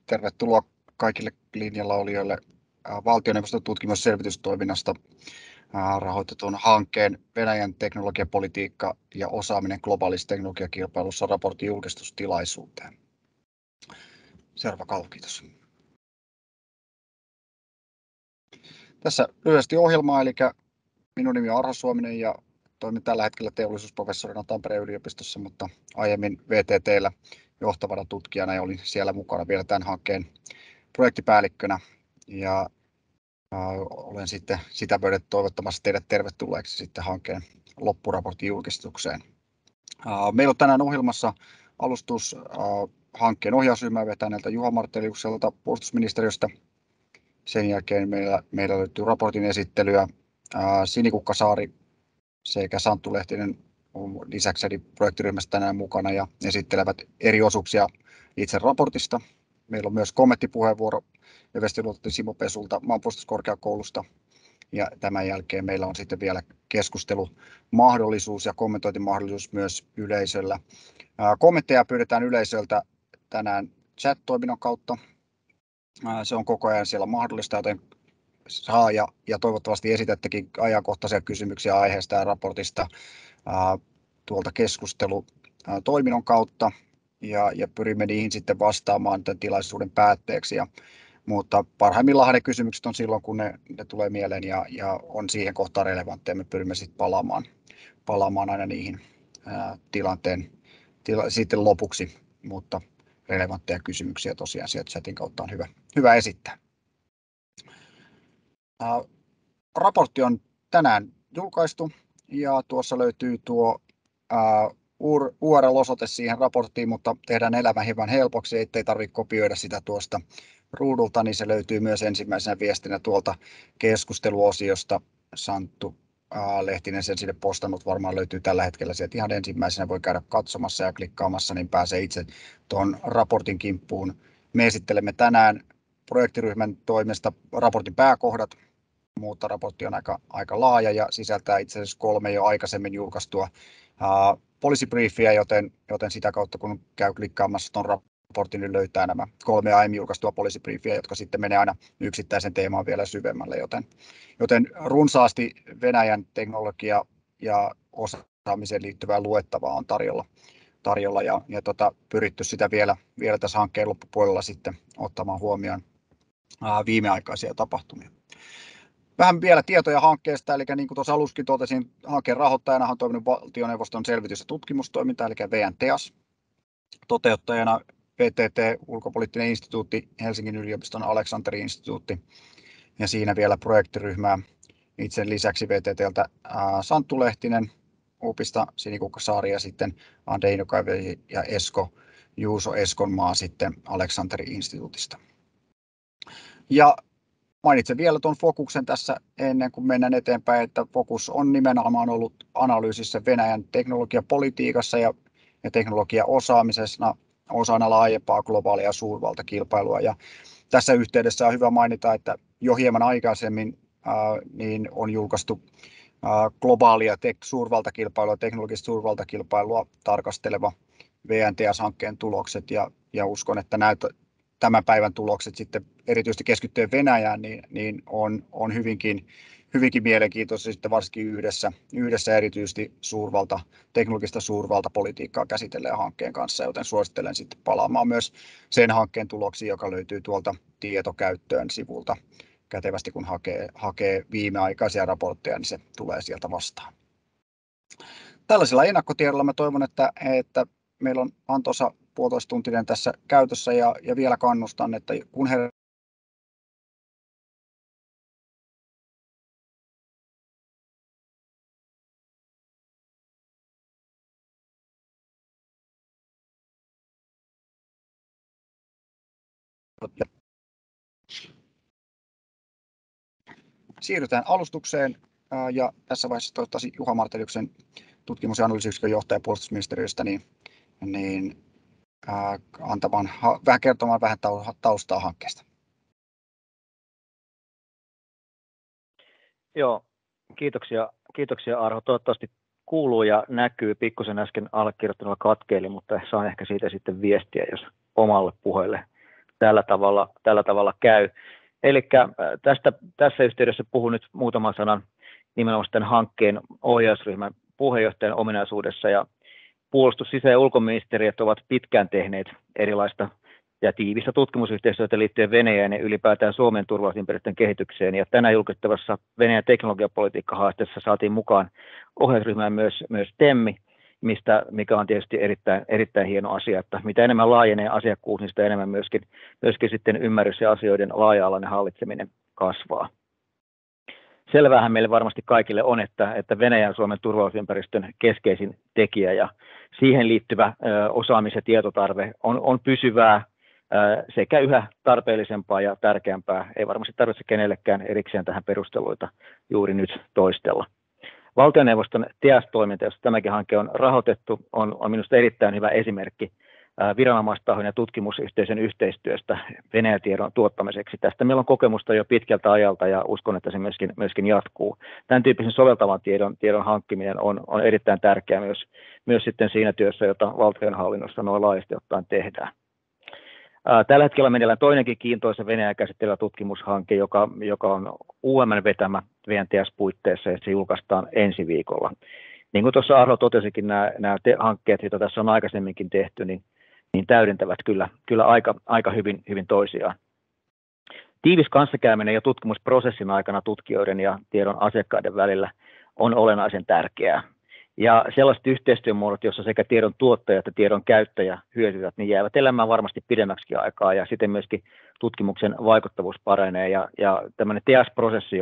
Tervetuloa kaikille linjalla olijoille valtioneuvoston tutkimusselvitystoiminnasta rahoitetun hankkeen Venäjän teknologiapolitiikka ja osaaminen globaalissa teknologiakilpailussa raportin julkistustilaisuuteen. Seuraava kalvo, kiitos. Tässä lyhyesti ohjelmaa, eli minun nimi on Arho Suominen ja toimin tällä hetkellä teollisuusprofessorina Tampereen yliopistossa, mutta aiemmin VTT:llä johtavana tutkijana ja olin siellä mukana vielä tämän hankkeen projektipäällikkönä ja olen sitten sitä myöden toivottamassa teidät tervetulleeksi sitten hankkeen loppuraportin julkistukseen. Meillä on tänään ohjelmassa alustus hankkeen ohjausryhmää vetäneeltä Juha Marteliukselta puolustusministeriöstä. Sen jälkeen meillä löytyy raportin esittelyä Sini Kukkasaari sekä Santtu Lehtinen lisäksi projektiryhmästä tänään mukana ja esittelevät eri osuuksia itse raportista. Meillä on myös kommenttipuheenvuoro Vestiluototin Simo Pesulta Maanpuolustuskorkeakoulusta ja tämän jälkeen meillä on sitten vielä keskustelumahdollisuus ja kommentointimahdollisuus myös yleisöllä. Kommentteja pyydetään yleisöltä tänään chat-toiminnon kautta. Se on koko ajan siellä mahdollista, joten saa ja toivottavasti esitättekin ajankohtaisia kysymyksiä aiheesta ja raportista tuolta keskustelutoiminnon kautta ja pyrimme niihin sitten vastaamaan tämän tilaisuuden päätteeksi. Mutta parhaimmillaan ne kysymykset on silloin, kun ne tulee mieleen ja on siihen kohtaan relevantteja. Me pyrimme sitten palaamaan aina niihin tilanteen sitten lopuksi, mutta relevantteja kysymyksiä tosiaan sieltä chatin kautta on hyvä esittää. Raportti on tänään julkaistu ja tuossa löytyy tuo URL-osoite siihen raporttiin, mutta tehdään elämä hieman helpoksi, ettei tarvitse kopioida sitä tuosta ruudulta, niin se löytyy myös ensimmäisenä viestinä tuolta keskusteluosiosta. Santtu Lehtinen sen sinne postannut, varmaan löytyy tällä hetkellä sieltä ihan ensimmäisenä, voi käydä katsomassa ja klikkaamassa, niin pääsee itse tuon raportin kimppuun. Me esittelemme tänään projektiryhmän toimesta raportin pääkohdat, mutta raportti on aika laaja ja sisältää itse asiassa 3 jo aikaisemmin julkaistua policy briefiä, joten sitä kautta kun käy klikkaamassa tuon raportin, niin löytää nämä 3 aiemmin julkaistua policy briefiä, jotka sitten menee aina yksittäisen teemaan vielä syvemmälle, joten runsaasti Venäjän teknologia ja osaamiseen liittyvää luettavaa on tarjolla ja pyritty sitä vielä tässä hankkeen loppupuolella sitten ottamaan huomioon viimeaikaisia tapahtumia. Vähän vielä tietoja hankkeesta, eli niin kuin tuossa aluskin totesin, hankkeen rahoittajana on toiminut valtioneuvoston selvitys- ja tutkimustoiminta, eli VNTEAS. Toteuttajana VTT, Ulkopoliittinen instituutti, Helsingin yliopiston Aleksanteri-instituutti ja siinä vielä projektiryhmää. Itse lisäksi VTT:ltä Santtu Lehtinen, UPista Sini Kukkasaari ja sitten Ande Inukainen ja Juuso Eskonmaa sitten Aleksanteri-instituutista. Ja mainitsen vielä tuon fokuksen tässä ennen kuin mennään eteenpäin, että fokus on nimenomaan ollut analyysissä Venäjän teknologiapolitiikassa ja teknologiaosaamisessa osana laajempaa globaalia suurvaltakilpailua. Ja tässä yhteydessä on hyvä mainita, että jo hieman aikaisemmin niin on julkaistu globaalia suurvaltakilpailua, teknologista suurvaltakilpailua tarkasteleva VNTEAS-hankkeen tulokset ja uskon, että tämän päivän tulokset sitten erityisesti keskittyen Venäjään niin on hyvinkin mielenkiintoisia sitten varsinkin yhdessä erityisesti teknologista suurvaltapolitiikkaa käsitellään hankkeen kanssa, joten suosittelen sitten palaamaan myös sen hankkeen tuloksiin, joka löytyy tuolta tietokäyttöön sivulta kätevästi, kun hakee viimeaikaisia raportteja, niin se tulee sieltä vastaan. Tällaisilla ennakkotiedoilla mä toivon, että meillä on antoisa puolitoistuntinen tässä käytössä ja vielä kannustan, että kun siirrytään alustukseen ja tässä vaiheessa toivottavasti Juha Marteliuksen tutkimus- ja analyysiyksikön johtaja puolustusministeriöstä niin kertomaan vähän taustaa hankkeesta. Joo, kiitoksia Arho. Toivottavasti kuuluu ja näkyy. Pikkusen äsken allekirjoittaneella katkeili, mutta saan ehkä siitä sitten viestiä, jos omalle puheelle tällä tavalla käy. Eli tässä yhteydessä puhun nyt muutaman sanan nimenomaan tämän hankkeen ohjausryhmän puheenjohtajan ominaisuudessa, ja puolustus-, sisä- ja ulkoministeriöt ovat pitkään tehneet erilaista ja tiivistä tutkimusyhteistyötä liittyen Venäjään ja ylipäätään Suomen turvallisuusympäristön kehitykseen. Ja tänään julkistavassa Venäjän teknologiapolitiikka-haasteessa saatiin mukaan ohjausryhmään myös TEMMI, mikä on tietysti erittäin hieno asia, että mitä enemmän laajenee asiakkuus, niin sitä enemmän myöskin sitten ymmärrys ja asioiden laaja-alainen hallitseminen kasvaa. Selväähän meille varmasti kaikille on, että Venäjän Suomen turvallisuusympäristön keskeisin tekijä ja siihen liittyvä osaamis- ja tietotarve on pysyvää sekä yhä tarpeellisempaa ja tärkeämpää. Ei varmasti tarvitse kenellekään erikseen tähän perusteluita juuri nyt toistella. Valtioneuvoston TEAS-toiminta, josta tämäkin hanke on rahoitettu, on minusta erittäin hyvä esimerkki viranomaistahon ja tutkimusyhteisön yhteistyöstä Venäjän tiedon tuottamiseksi. Tästä meillä on kokemusta jo pitkältä ajalta ja uskon, että se myöskin jatkuu. Tämän tyyppisen soveltavan tiedon hankkiminen on erittäin tärkeää myös sitten siinä työssä, jota valtionhallinnossa noin laajasti ottaen tehdään. Tällä hetkellä meneillään toinenkin kiintoisa Venäjää käsittelevä tutkimushanke, joka on UM:n vetämä VNTS-puitteissa, ja se julkaistaan ensi viikolla. Niin kuin tuossa Arho totesikin, nämä hankkeet, joita tässä on aikaisemminkin tehty, niin täydentävät kyllä aika hyvin toisiaan. Tiivis kanssakäyminen ja tutkimusprosessin aikana tutkijoiden ja tiedon asiakkaiden välillä on olennaisen tärkeää. Ja sellaiset yhteistyömuodot, joissa sekä tiedon tuottaja että tiedon käyttäjä hyötyvät, niin jäävät elämään varmasti pidemmäksi aikaa, ja siten myöskin tutkimuksen vaikuttavuus paranee. Ja tämmöinen TEAS-prosessi,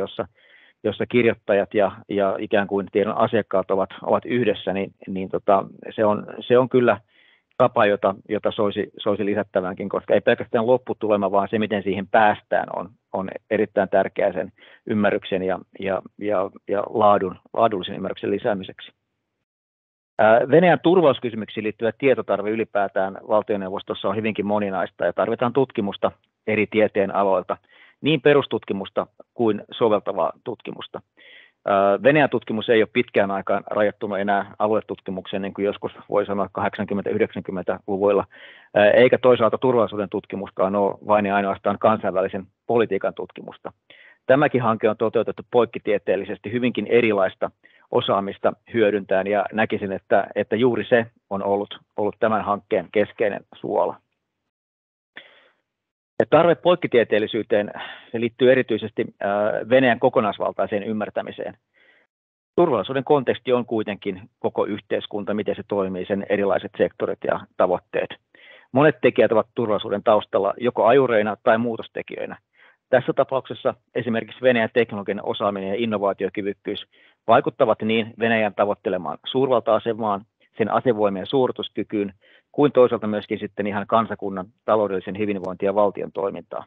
jossa kirjoittajat ja ikään kuin tiedon asiakkaat ovat yhdessä, niin se on kyllä tapa, jota soisi lisättävänkin, koska ei pelkästään lopputulema, vaan se, miten siihen päästään, on erittäin tärkeää sen ymmärryksen ja laadullisen ymmärryksen lisäämiseksi. Venäjän turvallisuuskysymyksiin liittyvä tietotarve ylipäätään valtioneuvostossa on hyvinkin moninaista ja tarvitaan tutkimusta eri tieteen aloilta, niin perustutkimusta kuin soveltavaa tutkimusta. Venäjän tutkimus ei ole pitkään aikaan rajoittunut enää aluetutkimukseen, niin kuin joskus voi sanoa 80-90-luvuilla, eikä toisaalta turvallisuuden tutkimuskaan ole vain ja ainoastaan kansainvälisen politiikan tutkimusta. Tämäkin hanke on toteutettu poikkitieteellisesti hyvinkin erilaista osaamista hyödyntäen, ja näkisin, että juuri se on ollut tämän hankkeen keskeinen suola. Ja tarve poikkitieteellisyyteen se liittyy erityisesti Venäjän kokonaisvaltaiseen ymmärtämiseen. Turvallisuuden konteksti on kuitenkin koko yhteiskunta, miten se toimii, sen erilaiset sektorit ja tavoitteet. Monet tekijät ovat turvallisuuden taustalla joko ajureina tai muutostekijöinä. Tässä tapauksessa esimerkiksi Venäjän teknologian osaaminen ja innovaatiokyvykkyys vaikuttavat niin Venäjän tavoittelemaan suurvalta-asemaan, sen asevoimien suorituskykyyn, kuin toisaalta myöskin sitten ihan kansakunnan taloudellisen hyvinvointia ja valtion toimintaa.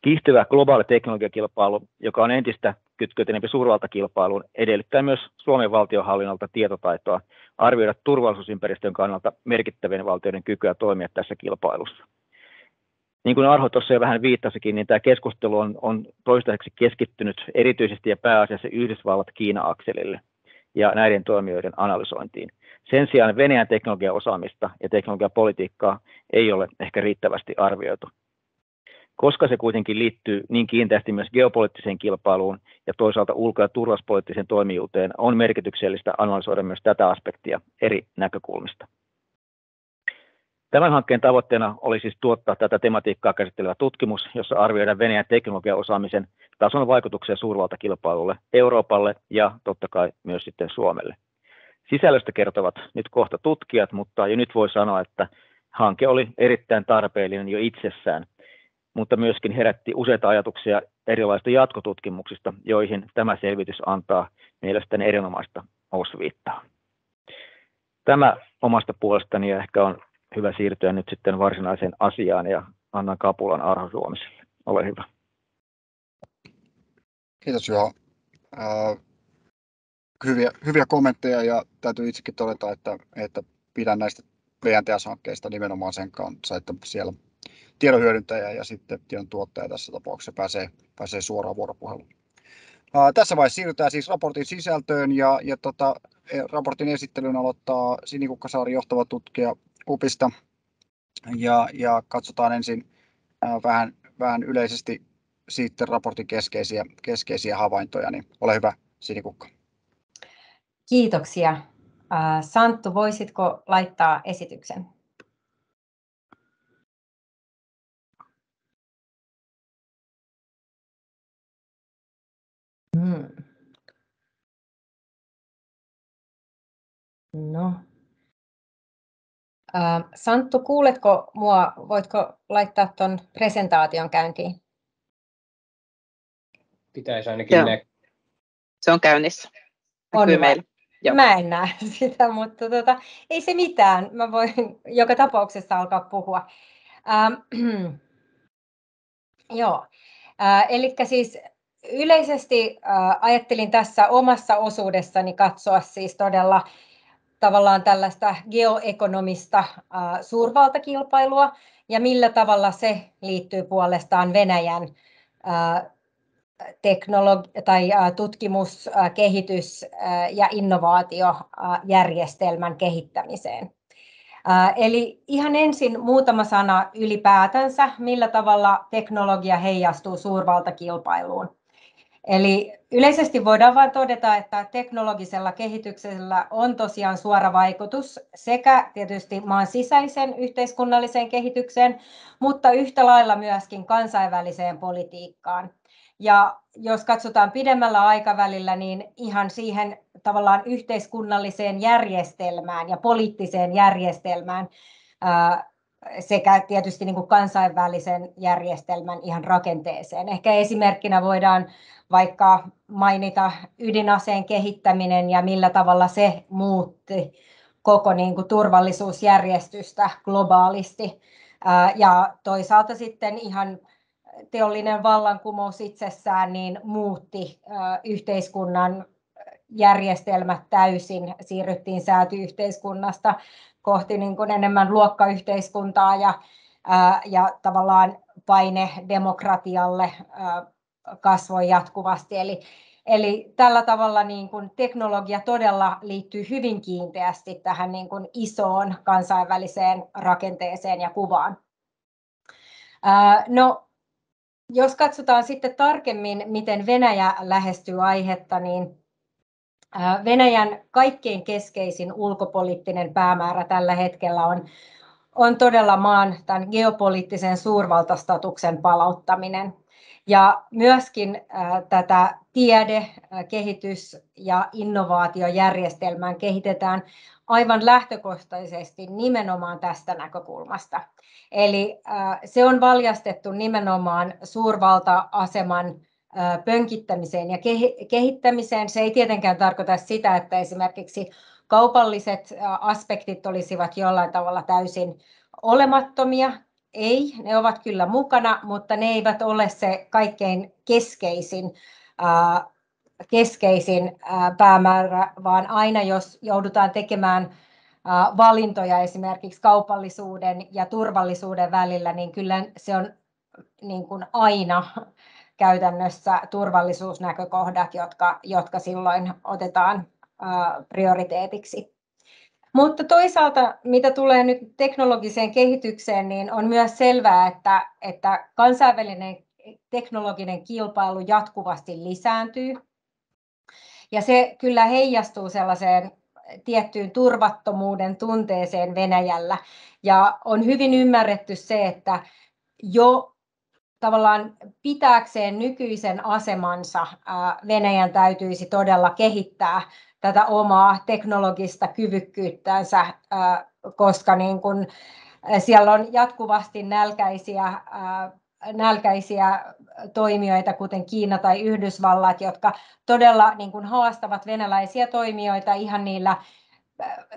Kiihtyvä globaali teknologiakilpailu, joka on entistä kytkeytyneempi suurvaltakilpailuun, edellyttää myös Suomen valtionhallinnolta tietotaitoa arvioida turvallisuusympäristön kannalta merkittävien valtioiden kykyä toimia tässä kilpailussa. Niin kuin Arho tuossa jo vähän viittasikin, niin tämä keskustelu on toistaiseksi keskittynyt erityisesti ja pääasiassa Yhdysvallat-Kiina-akselille ja näiden toimijoiden analysointiin. Sen sijaan Venäjän teknologiaosaamista ja teknologiapolitiikkaa ei ole ehkä riittävästi arvioitu. Koska se kuitenkin liittyy niin kiinteästi myös geopoliittiseen kilpailuun ja toisaalta ulko- ja turvallisuuspoliittiseen toimijuuteen, on merkityksellistä analysoida myös tätä aspektia eri näkökulmista. Tämän hankkeen tavoitteena oli siis tuottaa tätä tematiikkaa käsittelevä tutkimus, jossa arvioidaan Venäjän teknologiaosaamisen tason vaikutuksia suurvaltakilpailulle, Euroopalle ja totta kai myös sitten Suomelle. Sisällöstä kertovat nyt kohta tutkijat, mutta jo nyt voi sanoa, että hanke oli erittäin tarpeellinen jo itsessään, mutta myöskin herätti useita ajatuksia erilaisista jatkotutkimuksista, joihin tämä selvitys antaa mielestäni erinomaista osviittaa. Tämä omasta puolestani, ja ehkä on hyvä siirtyä nyt sitten varsinaiseen asiaan, ja annan kapulan Arho Suomiselle. Ole hyvä. Kiitos Juha. Hyviä kommentteja, ja täytyy itsekin todeta, että pidän näistä VNTS-hankkeista nimenomaan sen kanssa, että siellä tiedon hyödyntäjä ja sitten tiedon tuottaja tässä tapauksessa pääsee suoraan vuoropuheluun. Tässä vaiheessa siirrytään siis raportin sisältöön, ja raportin esittelyn aloittaa Sini Kukkasaari, johtava tutkija UPista. ja katsotaan ensin vähän yleisesti sitten raportin keskeisiä havaintoja, niin ole hyvä, Sinikukka. Kiitoksia. Santtu, voisitko laittaa esityksen? No. Santtu, kuuletko mua? Voitko laittaa tuon presentaation käyntiin? Pitäisi ainakin näkyä. Se on käynnissä. On meillä. Mä en näe sitä, mutta ei se mitään. Mä voin joka tapauksessa alkaa puhua. Joo. Eli siis yleisesti ajattelin tässä omassa osuudessani katsoa siis todella tavallaan tällaista geoekonomista suurvaltakilpailua ja millä tavalla se liittyy puolestaan Venäjän tutkimus-, kehitys- ja innovaatiojärjestelmän kehittämiseen. Eli ihan ensin muutama sana ylipäätänsä, millä tavalla teknologia heijastuu suurvaltakilpailuun. Eli yleisesti voidaan vain todeta, että teknologisella kehityksellä on tosiaan suora vaikutus sekä tietysti maan sisäiseen yhteiskunnalliseen kehitykseen, mutta yhtä lailla myöskin kansainväliseen politiikkaan. Ja jos katsotaan pidemmällä aikavälillä, niin ihan siihen tavallaan yhteiskunnalliseen järjestelmään ja poliittiseen järjestelmään sekä tietysti niin kuin kansainvälisen järjestelmän ihan rakenteeseen. Ehkä esimerkkinä voidaan vaikka mainita ydinaseen kehittäminen ja millä tavalla se muutti koko niin kuin turvallisuusjärjestystä globaalisti. Ja toisaalta sitten ihan teollinen vallankumous itsessään niin muutti yhteiskunnan järjestelmät täysin. Siirryttiin sääty-yhteiskunnasta kohti niin kuin enemmän luokkayhteiskuntaa ja tavallaan paine demokratialle kasvoi jatkuvasti. Eli tällä tavalla niin kuin teknologia todella liittyy hyvin kiinteästi tähän niin kuin isoon kansainväliseen rakenteeseen ja kuvaan. No, jos katsotaan sitten tarkemmin, miten Venäjä lähestyy aihetta, niin Venäjän kaikkein keskeisin ulkopoliittinen päämäärä tällä hetkellä on todella maan tämän geopoliittisen suurvaltastatuksen palauttaminen. Ja myöskin tätä tiede-, kehitys- ja innovaatiojärjestelmää kehitetään aivan lähtökohtaisesti nimenomaan tästä näkökulmasta. Eli se on valjastettu nimenomaan suurvalta-aseman pönkittämiseen ja kehittämiseen. Se ei tietenkään tarkoita sitä, että esimerkiksi kaupalliset aspektit olisivat jollain tavalla täysin olemattomia. Ei, ne ovat kyllä mukana, mutta ne eivät ole se kaikkein keskeisin päämäärä, vaan aina jos joudutaan tekemään valintoja esimerkiksi kaupallisuuden ja turvallisuuden välillä, niin kyllä se on niin kuin aina käytännössä turvallisuusnäkökohdat, jotka silloin otetaan prioriteetiksi. Mutta toisaalta, mitä tulee nyt teknologiseen kehitykseen, niin on myös selvää, että kansainvälinen teknologinen kilpailu jatkuvasti lisääntyy. Ja se kyllä heijastuu sellaiseen tiettyyn turvattomuuden tunteeseen Venäjällä. Ja on hyvin ymmärretty se, että jo tavallaan pitääkseen nykyisen asemansa Venäjän täytyisi todella kehittää tätä omaa teknologista kyvykkyyttänsä, koska niin kun siellä on jatkuvasti nälkäisiä toimijoita, kuten Kiina tai Yhdysvallat, jotka todella niin kun haastavat venäläisiä toimijoita ihan niillä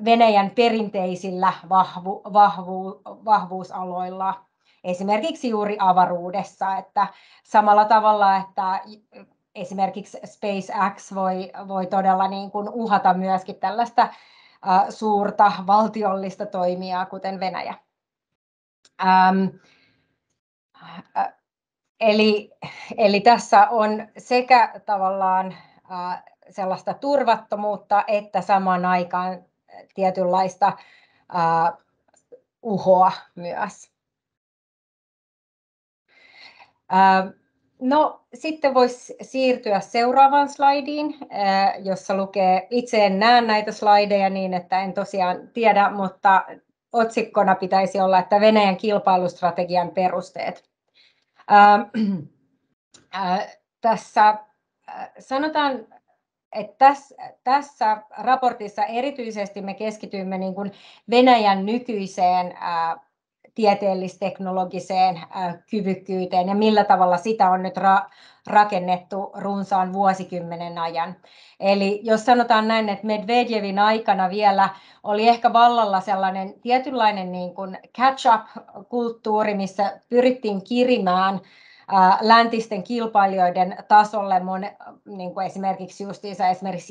Venäjän perinteisillä vahvuusaloilla. Esimerkiksi juuri avaruudessa, että samalla tavalla, että esimerkiksi SpaceX voi todella niin kuin uhata myöskin tällaista suurta valtiollista toimijaa, kuten Venäjä. Eli tässä on sekä tavallaan sellaista turvattomuutta, että samaan aikaan tietynlaista uhoa myös. No, sitten voisi siirtyä seuraavaan slaidiin, jossa lukee, itse en näe näitä slaideja niin, että en tosiaan tiedä, mutta otsikkona pitäisi olla, että Venäjän kilpailustrategian perusteet. Tässä sanotaan, että tässä raportissa erityisesti me keskitymme niin kuin Venäjän nykyiseen tieteellis-teknologiseen kyvykkyyteen ja millä tavalla sitä on nyt rakennettu runsaan vuosikymmenen ajan. Eli jos sanotaan näin, että Medvedevin aikana vielä oli ehkä vallalla sellainen tietynlainen niin kuin catch-up-kulttuuri, missä pyrittiin kirimään läntisten kilpailijoiden tasolle, niin kuin esimerkiksi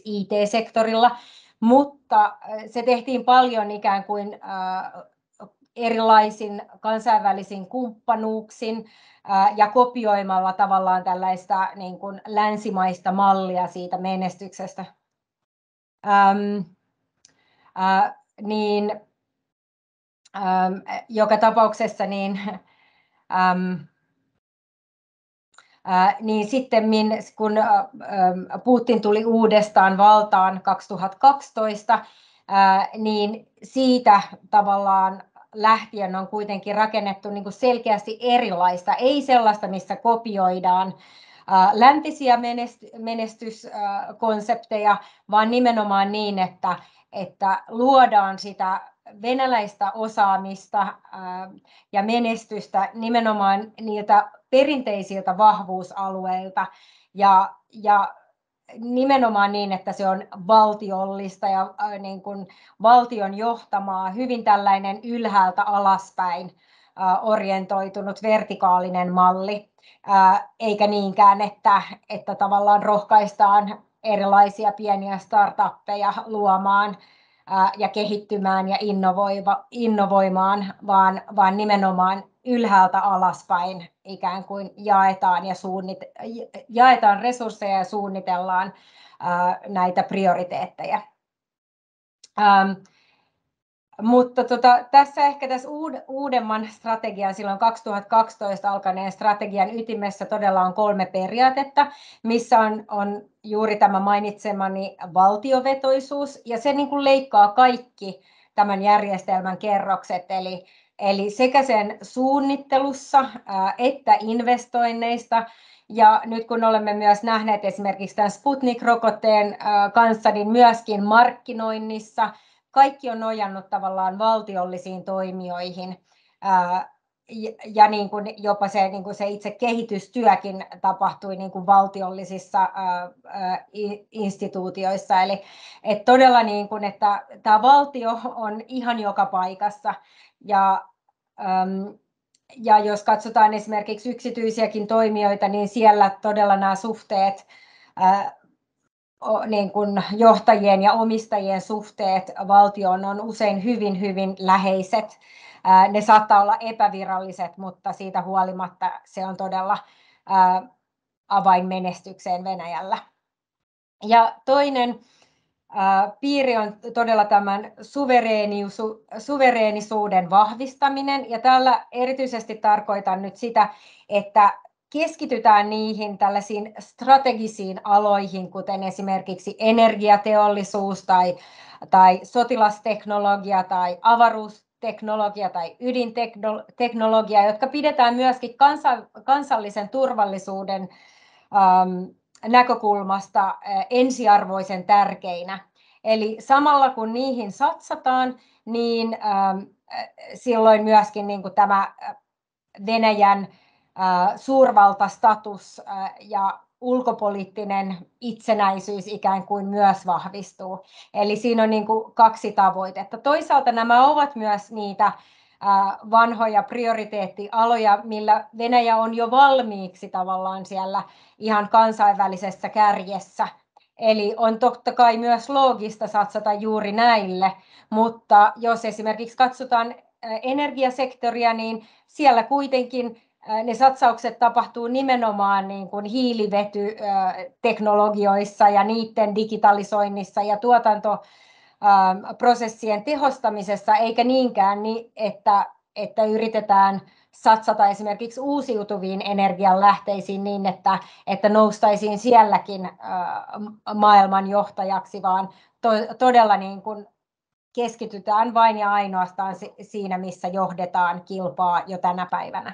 IT-sektorilla, mutta se tehtiin paljon ikään kuin erilaisin kansainvälisin kumppanuuksin ja kopioimalla tavallaan tällaista niin kuin länsimaista mallia siitä menestyksestä. Joka tapauksessa niin sitten kun Putin tuli uudestaan valtaan 2012, niin siitä tavallaan lähtien on kuitenkin rakennettu niin kuin selkeästi erilaista, ei sellaista, missä kopioidaan läntisiä menestyskonsepteja, vaan nimenomaan niin, että luodaan sitä venäläistä osaamista ja menestystä nimenomaan niiltä perinteisiltä vahvuusalueilta ja nimenomaan niin, että se on valtiollista ja niin kuin valtion johtamaa, hyvin tällainen ylhäältä alaspäin orientoitunut vertikaalinen malli, eikä niinkään, että tavallaan rohkaistaan erilaisia pieniä startuppeja luomaan ja kehittymään ja innovoimaan, vaan nimenomaan ylhäältä alaspäin ikään kuin jaetaan resursseja ja suunnitellaan näitä prioriteetteja. Mutta tässä uudemman strategian, silloin 2012 alkaneen strategian ytimessä todella on 3 periaatetta, missä on juuri tämä mainitsemani valtiovetoisuus, ja se niin kuin leikkaa kaikki tämän järjestelmän kerrokset, eli sekä sen suunnittelussa että investoinneista. Ja nyt kun olemme myös nähneet esimerkiksi tämän Sputnik-rokotteen kanssa, niin myöskin markkinoinnissa, kaikki on nojannut tavallaan valtiollisiin toimijoihin ja niin kuin jopa se itse kehitystyökin tapahtui niin kuin valtiollisissa instituutioissa. Eli että todella niin kuin, että tämä valtio on ihan joka paikassa ja jos katsotaan esimerkiksi yksityisiäkin toimijoita, niin siellä todella nämä suhteet niin kuin johtajien ja omistajien suhteet valtioon on usein hyvin, hyvin läheiset. Ne saattaa olla epäviralliset, mutta siitä huolimatta se on todella avainmenestykseen Venäjällä. Ja toinen piiri on todella tämän suvereenisuuden vahvistaminen. Ja tällä erityisesti tarkoitan nyt sitä, että keskitytään niihin tällaisiin strategisiin aloihin, kuten esimerkiksi energiateollisuus tai sotilasteknologia tai avaruusteknologia tai ydinteknologia, jotka pidetään myöskin kansallisen turvallisuuden näkökulmasta ensiarvoisen tärkeinä. Eli samalla kun niihin satsataan, niin silloin myöskin niin kuin tämä Venäjän suurvaltastatus ja ulkopoliittinen itsenäisyys ikään kuin myös vahvistuu. Eli siinä on niin kuin 2 tavoitetta. Toisaalta nämä ovat myös niitä vanhoja prioriteettialoja, millä Venäjä on jo valmiiksi tavallaan siellä ihan kansainvälisessä kärjessä. Eli on totta kai myös loogista satsata juuri näille, mutta jos esimerkiksi katsotaan energiasektoria, niin siellä kuitenkin ne satsaukset tapahtuu nimenomaan niin kuin hiilivetyteknologioissa ja niiden digitalisoinnissa ja prosessien tehostamisessa, eikä niinkään niin, että yritetään satsata esimerkiksi uusiutuviin energianlähteisiin niin, että noustaisiin sielläkin maailman johtajaksi, vaan todella niin kuin keskitytään vain ja ainoastaan siinä, missä johdetaan kilpaa jo tänä päivänä.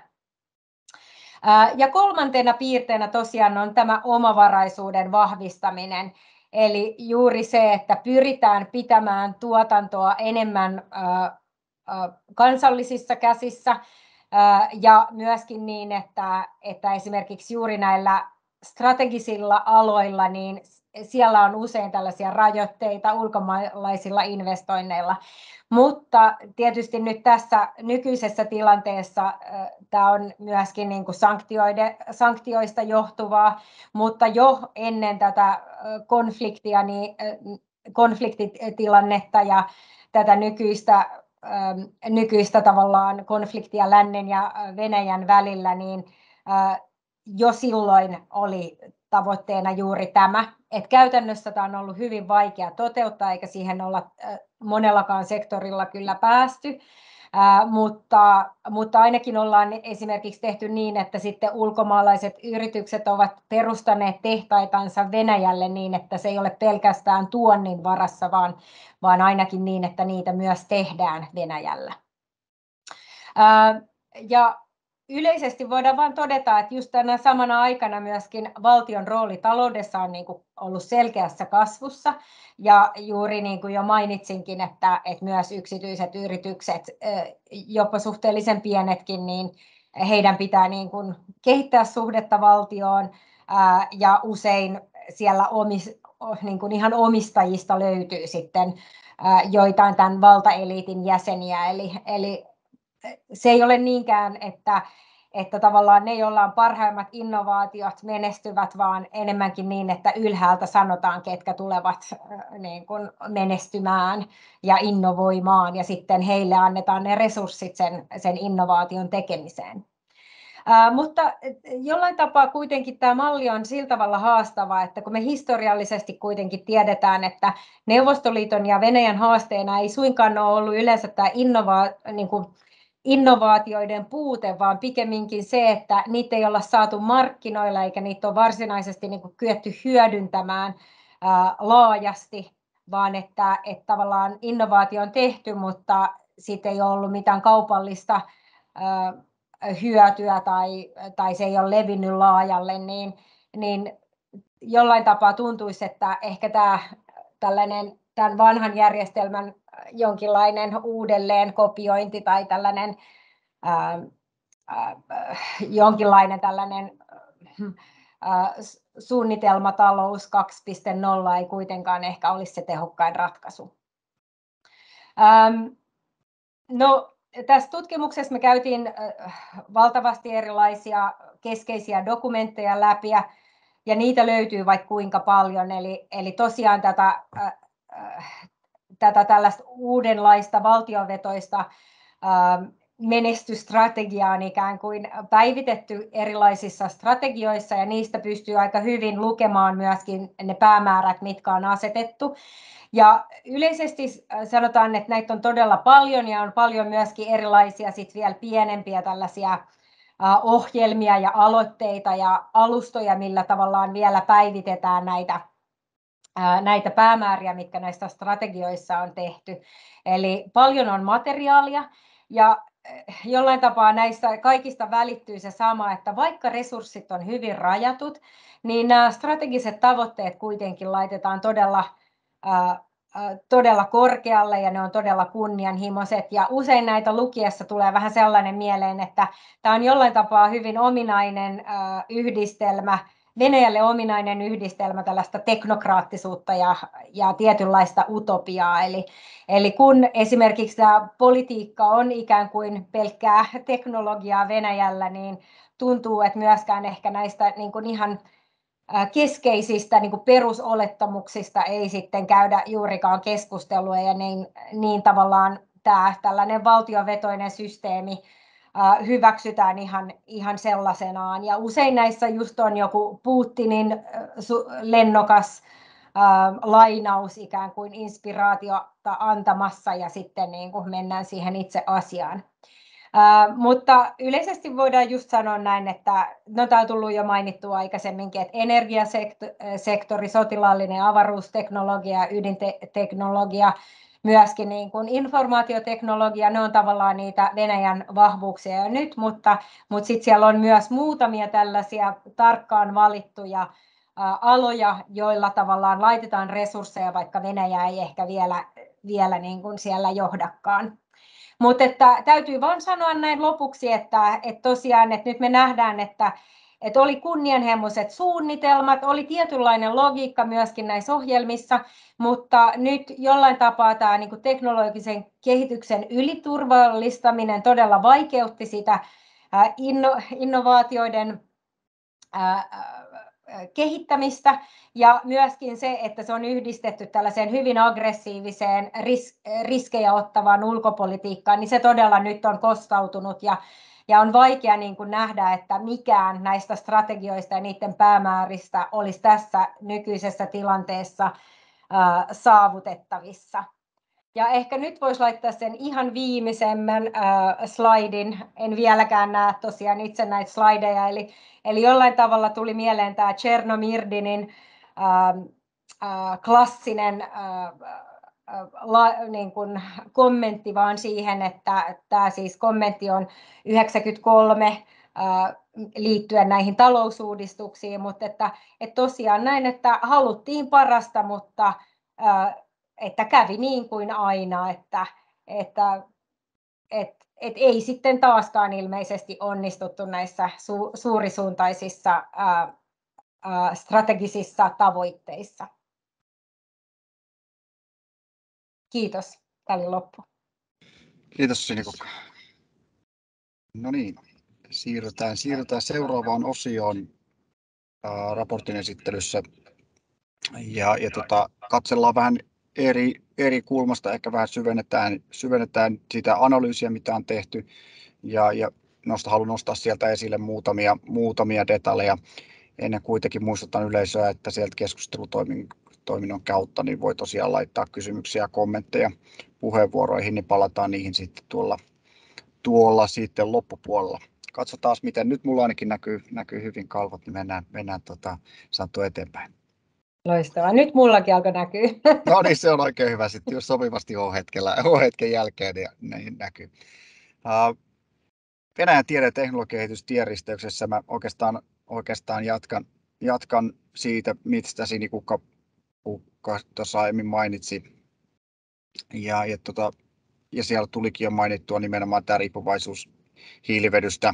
Ja kolmantena piirteenä tosiaan on tämä omavaraisuuden vahvistaminen. Eli juuri se, että pyritään pitämään tuotantoa enemmän kansallisissa käsissä ja myöskin niin, että esimerkiksi juuri näillä strategisilla aloilla, niin siellä on usein tällaisia rajoitteita ulkomaalaisilla investoinneilla. Mutta tietysti nyt tässä nykyisessä tilanteessa tämä on myöskin niin kuin sanktioista johtuvaa, mutta jo ennen tätä konfliktitilannetta ja tätä nykyistä tavallaan konfliktia lännen ja Venäjän välillä, niin jo silloin oli tavoitteena juuri tämä, että käytännössä tämä on ollut hyvin vaikea toteuttaa, eikä siihen olla monellakaan sektorilla kyllä päästy, mutta ainakin ollaan esimerkiksi tehty niin, että sitten ulkomaalaiset yritykset ovat perustaneet tehtaitansa Venäjälle niin, että se ei ole pelkästään tuonnin varassa, vaan ainakin niin, että niitä myös tehdään Venäjällä. Ja yleisesti voidaan vain todeta, että just tänä samana aikana myöskin valtion rooli taloudessa on niin kuin ollut selkeässä kasvussa. Ja juuri niin kuin jo mainitsinkin, että myös yksityiset yritykset, jopa suhteellisen pienetkin, niin heidän pitää niin kuin kehittää suhdetta valtioon. Ja usein siellä niin kuin ihan omistajista löytyy sitten joitain tämän valtaeliitin jäseniä. Eli se ei ole niinkään, että tavallaan ne, joilla on parhaimmat innovaatiot, menestyvät, vaan enemmänkin niin, että ylhäältä sanotaan, ketkä tulevat niin kuin menestymään ja innovoimaan, ja sitten heille annetaan ne resurssit sen innovaation tekemiseen. Mutta jollain tapaa kuitenkin tämä malli on sillä tavalla haastava, että kun me historiallisesti kuitenkin tiedetään, että Neuvostoliiton ja Venäjän haasteena ei suinkaan ole ollut yleensä tämä innovaatioiden puute, vaan pikemminkin se, että niitä ei olla saatu markkinoilla eikä niitä ole varsinaisesti niin kuin kyetty hyödyntämään laajasti, vaan että tavallaan innovaatio on tehty, mutta siitä ei ole ollut mitään kaupallista hyötyä tai se ei ole levinnyt laajalle, niin jollain tapaa tuntuisi, että ehkä tämän vanhan järjestelmän jonkinlainen uudelleen kopiointi tai tällainen jonkinlainen tällainen suunnitelmatalous 2.0 ei kuitenkaan ehkä olisi se tehokkain ratkaisu. No, tässä tutkimuksessa me käytiin valtavasti erilaisia keskeisiä dokumentteja läpi, ja niitä löytyy vaikka kuinka paljon. Eli tosiaan tätä tällaista uudenlaista valtiovetoista menestysstrategiaa on ikään kuin päivitetty erilaisissa strategioissa, ja niistä pystyy aika hyvin lukemaan myöskin ne päämäärät, mitkä on asetettu. Ja yleisesti sanotaan, että näitä on todella paljon, ja on paljon myöskin erilaisia vielä pienempiä tällaisia ohjelmia ja aloitteita ja alustoja, millä tavallaan vielä päivitetään näitä päämääriä, mitkä näissä strategioissa on tehty. Eli paljon on materiaalia, ja jollain tapaa näistä kaikista välittyy se sama, että vaikka resurssit on hyvin rajatut, niin nämä strategiset tavoitteet kuitenkin laitetaan todella korkealle, ja ne on todella kunnianhimoiset, ja usein näitä lukiessa tulee vähän sellainen mieleen, että tämä on jollain tapaa hyvin ominainen yhdistelmä, Venäjälle ominainen yhdistelmä tällaista teknokraattisuutta ja tietynlaista utopiaa. Eli kun esimerkiksi tämä politiikka on ikään kuin pelkkää teknologiaa Venäjällä, niin tuntuu, että myöskään ehkä näistä niin kuin ihan keskeisistä niin kuin perusolettamuksista ei sitten käydä juurikaan keskustelua, ja niin tavallaan tämä tällainen valtiovetoinen systeemi hyväksytään ihan sellaisenaan. Ja usein näissä just on joku Putinin lennokas lainaus ikään kuin inspiraatiota antamassa ja sitten niin kuin mennään siihen itse asiaan. Mutta yleisesti voidaan just sanoa näin, että no tämä on tullut jo mainittua aikaisemminkin, että energiasektori, sotilaallinen avaruusteknologia, ydinteknologia, myöskin niin kuin informaatioteknologia, ne on tavallaan niitä Venäjän vahvuuksia jo nyt, mutta sitten siellä on myös muutamia tällaisia tarkkaan valittuja aloja, joilla tavallaan laitetaan resursseja, vaikka Venäjä ei ehkä vielä niin kuin siellä johdakaan. Mutta täytyy vain sanoa näin lopuksi, että tosiaan, että nyt me nähdään, että oli kunnianhimoiset suunnitelmat, oli tietynlainen logiikka myöskin näissä ohjelmissa, mutta nyt jollain tapaa tämä niin kuin teknologisen kehityksen yliturvallistaminen todella vaikeutti sitä innovaatioiden kehittämistä ja myöskin se, että se on yhdistetty tällaiseen hyvin aggressiiviseen riskejä ottavaan ulkopolitiikkaan, niin se todella nyt on kostautunut ja on vaikea niin kuin nähdä, että mikään näistä strategioista ja niiden päämääristä olisi tässä nykyisessä tilanteessa saavutettavissa. Ja ehkä nyt voisi laittaa sen ihan viimeisemmän slaidin. En vieläkään näe tosiaan itse näitä slideja. Eli jollain tavalla tuli mieleen tämä Chernomyrdinin klassinen niin kuin kommentti vaan siihen, että tämä siis kommentti on 1993 liittyen näihin talousuudistuksiin, mutta että tosiaan näin, että haluttiin parasta, mutta että kävi niin kuin aina, että ei sitten taaskaan ilmeisesti onnistuttu näissä suurisuuntaisissa strategisissa tavoitteissa. Kiitos. Tämä oli loppu. Kiitos Sinikukka. No niin, siirrytään seuraavaan osioon raportin esittelyssä ja katsellaan vähän eri kulmasta, ehkä vähän syvennetään sitä analyysiä, mitä on tehty ja haluan nostaa sieltä esille muutamia detaljeja. Ennen kuitenkin muistutan yleisöä, että sieltä keskustelutoiminnon kautta niin voi tosiaan laittaa kysymyksiä ja kommentteja puheenvuoroihin, niin palataan niihin sitten tuolla sitten loppupuolella. Katsotaan, miten nyt mulla ainakin näkyy hyvin kalvot, niin mennään Santtu eteenpäin. Loistavaa. Nyt mullakin alkoi näkyä. No niin, se on oikein hyvä sitten, jos sopivasti H-hetken jälkeen niin näkyy. Venäjän tiede- ja teknologiakehitys tienristeyksessä mä oikeastaan jatkan siitä, mistä Sinikukka tuossa aiemmin mainitsi. Ja siellä tulikin jo mainittua nimenomaan tämä riippuvaisuus hiilivedystä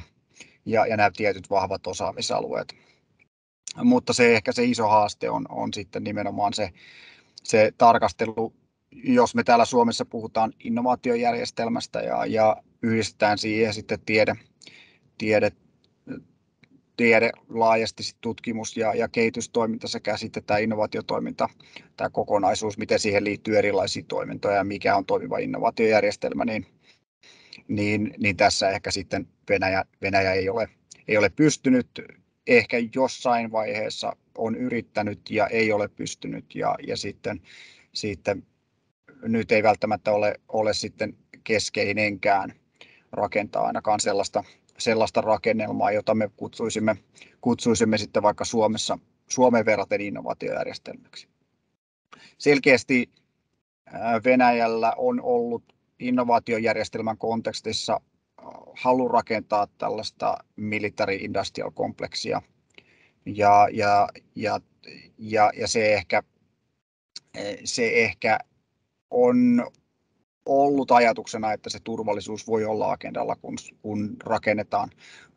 ja nämä tietyt vahvat osaamisalueet. Mutta se iso haaste on sitten nimenomaan se tarkastelu, jos me täällä Suomessa puhutaan innovaatiojärjestelmästä ja yhdistetään siihen sitten tiede laajasti tutkimus ja kehitystoiminta sekä sitten tämä innovaatiotoiminta, tämä kokonaisuus, miten siihen liittyy erilaisia toimintoja ja mikä on toimiva innovaatiojärjestelmä, niin tässä ehkä sitten Venäjä ei ole pystynyt, ehkä jossain vaiheessa on yrittänyt ja ei ole pystynyt ja sitten nyt ei välttämättä ole sitten keskeinenkään rakentaa ainakaan sellaista rakennelmaa, jota me kutsuisimme sitten vaikka Suomeen verraten innovaatiojärjestelmäksi. Selkeästi Venäjällä on ollut innovaatiojärjestelmän kontekstissa halu rakentaa tällaista military industrial kompleksia ja se ehkä on ollut ajatuksena, että se turvallisuus voi olla agendalla, kun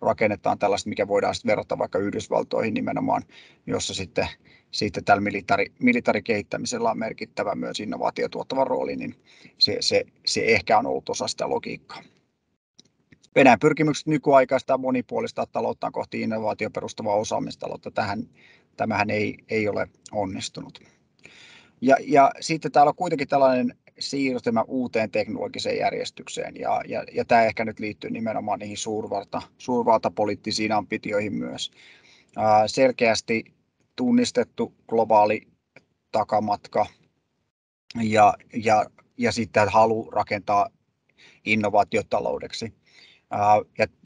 rakennetaan tällaista, mikä voidaan sitten verrata vaikka Yhdysvaltoihin nimenomaan, jossa sitten tällä militarikehittämisellä on merkittävä myös innovaatiotuottava rooli, niin se ehkä on ollut osa sitä logiikkaa. Venäjän pyrkimykset nykyaikaistaa monipuolistaa talouttaan kohti innovaatioperustuvaa osaamistaloutta, tämähän ei ole onnistunut. Ja sitten täällä on kuitenkin tällainen siirtymä uuteen teknologiseen järjestykseen ja tämä ehkä nyt liittyy nimenomaan niihin suurvaltapoliittisiin ambitioihin myös. Selkeästi tunnistettu globaali takamatka ja sitten halu rakentaa innovaatiotaloudeksi.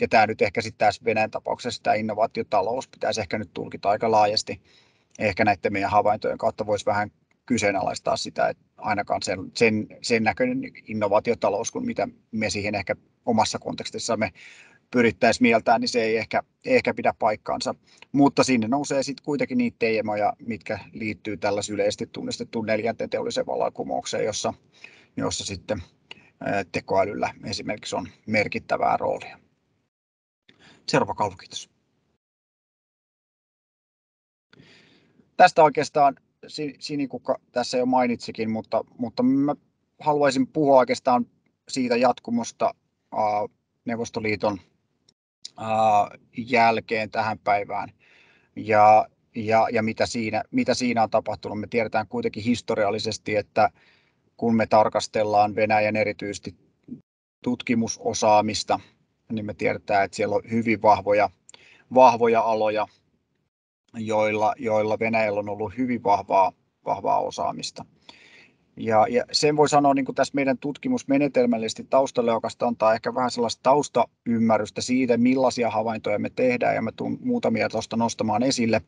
Ja tämä nyt ehkä sitten tässä Venäjän tapauksessa tämä innovaatiotalous pitäisi ehkä nyt tulkita aika laajasti. Ehkä näiden meidän havaintojen kautta voisi vähän kyseenalaistaa sitä, että ainakaan sen näköinen innovaatiotalous kuin mitä me siihen ehkä omassa kontekstissamme pyrittäisiin mieltään, niin se ei ehkä pidä paikkaansa. Mutta sinne nousee sitten kuitenkin niitä teemoja, mitkä liittyy tällaisen yleisesti tunnistettuun 4. teollisen vallankumoukseen, jossa sitten tekoälyllä esimerkiksi on merkittävää roolia. Seuraava kalvo, kiitos. Tästä oikeastaan Sinikukka tässä jo mainitsikin, mutta mä haluaisin puhua oikeastaan siitä jatkumosta Neuvostoliiton jälkeen tähän päivään ja mitä siinä on tapahtunut. Me tiedetään kuitenkin historiallisesti, että kun me tarkastellaan Venäjän erityisesti tutkimusosaamista, niin me tiedetään, että siellä on hyvin vahvoja aloja, joilla Venäjällä on ollut hyvin vahvaa osaamista. Ja sen voi sanoa niin kuin tässä meidän tutkimusmenetelmällisesti taustalle, joka antaa ehkä vähän sellaista taustaymmärrystä siitä, millaisia havaintoja me tehdään, ja mä tulen muutamia tuosta nostamaan esille.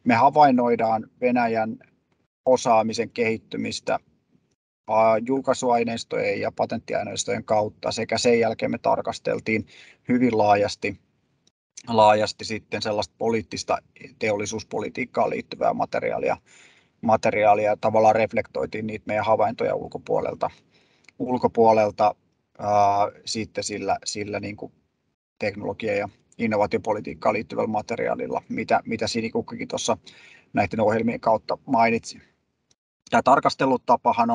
Me havainnoidaan Venäjän osaamisen kehittymistä julkaisuaineistojen ja patenttiaineistojen kautta, sekä sen jälkeen me tarkasteltiin hyvin laajasti sitten sellaista poliittista teollisuuspolitiikkaan liittyvää materiaalia ja tavallaan reflektoitiin niitä meidän havaintoja ulkopuolelta sitten sillä niin kuin teknologia- ja innovaatiopolitiikkaan liittyvällä materiaalilla, mitä Sinikukkakin tuossa näiden ohjelmien kautta mainitsi. Tämä tarkastelutapahan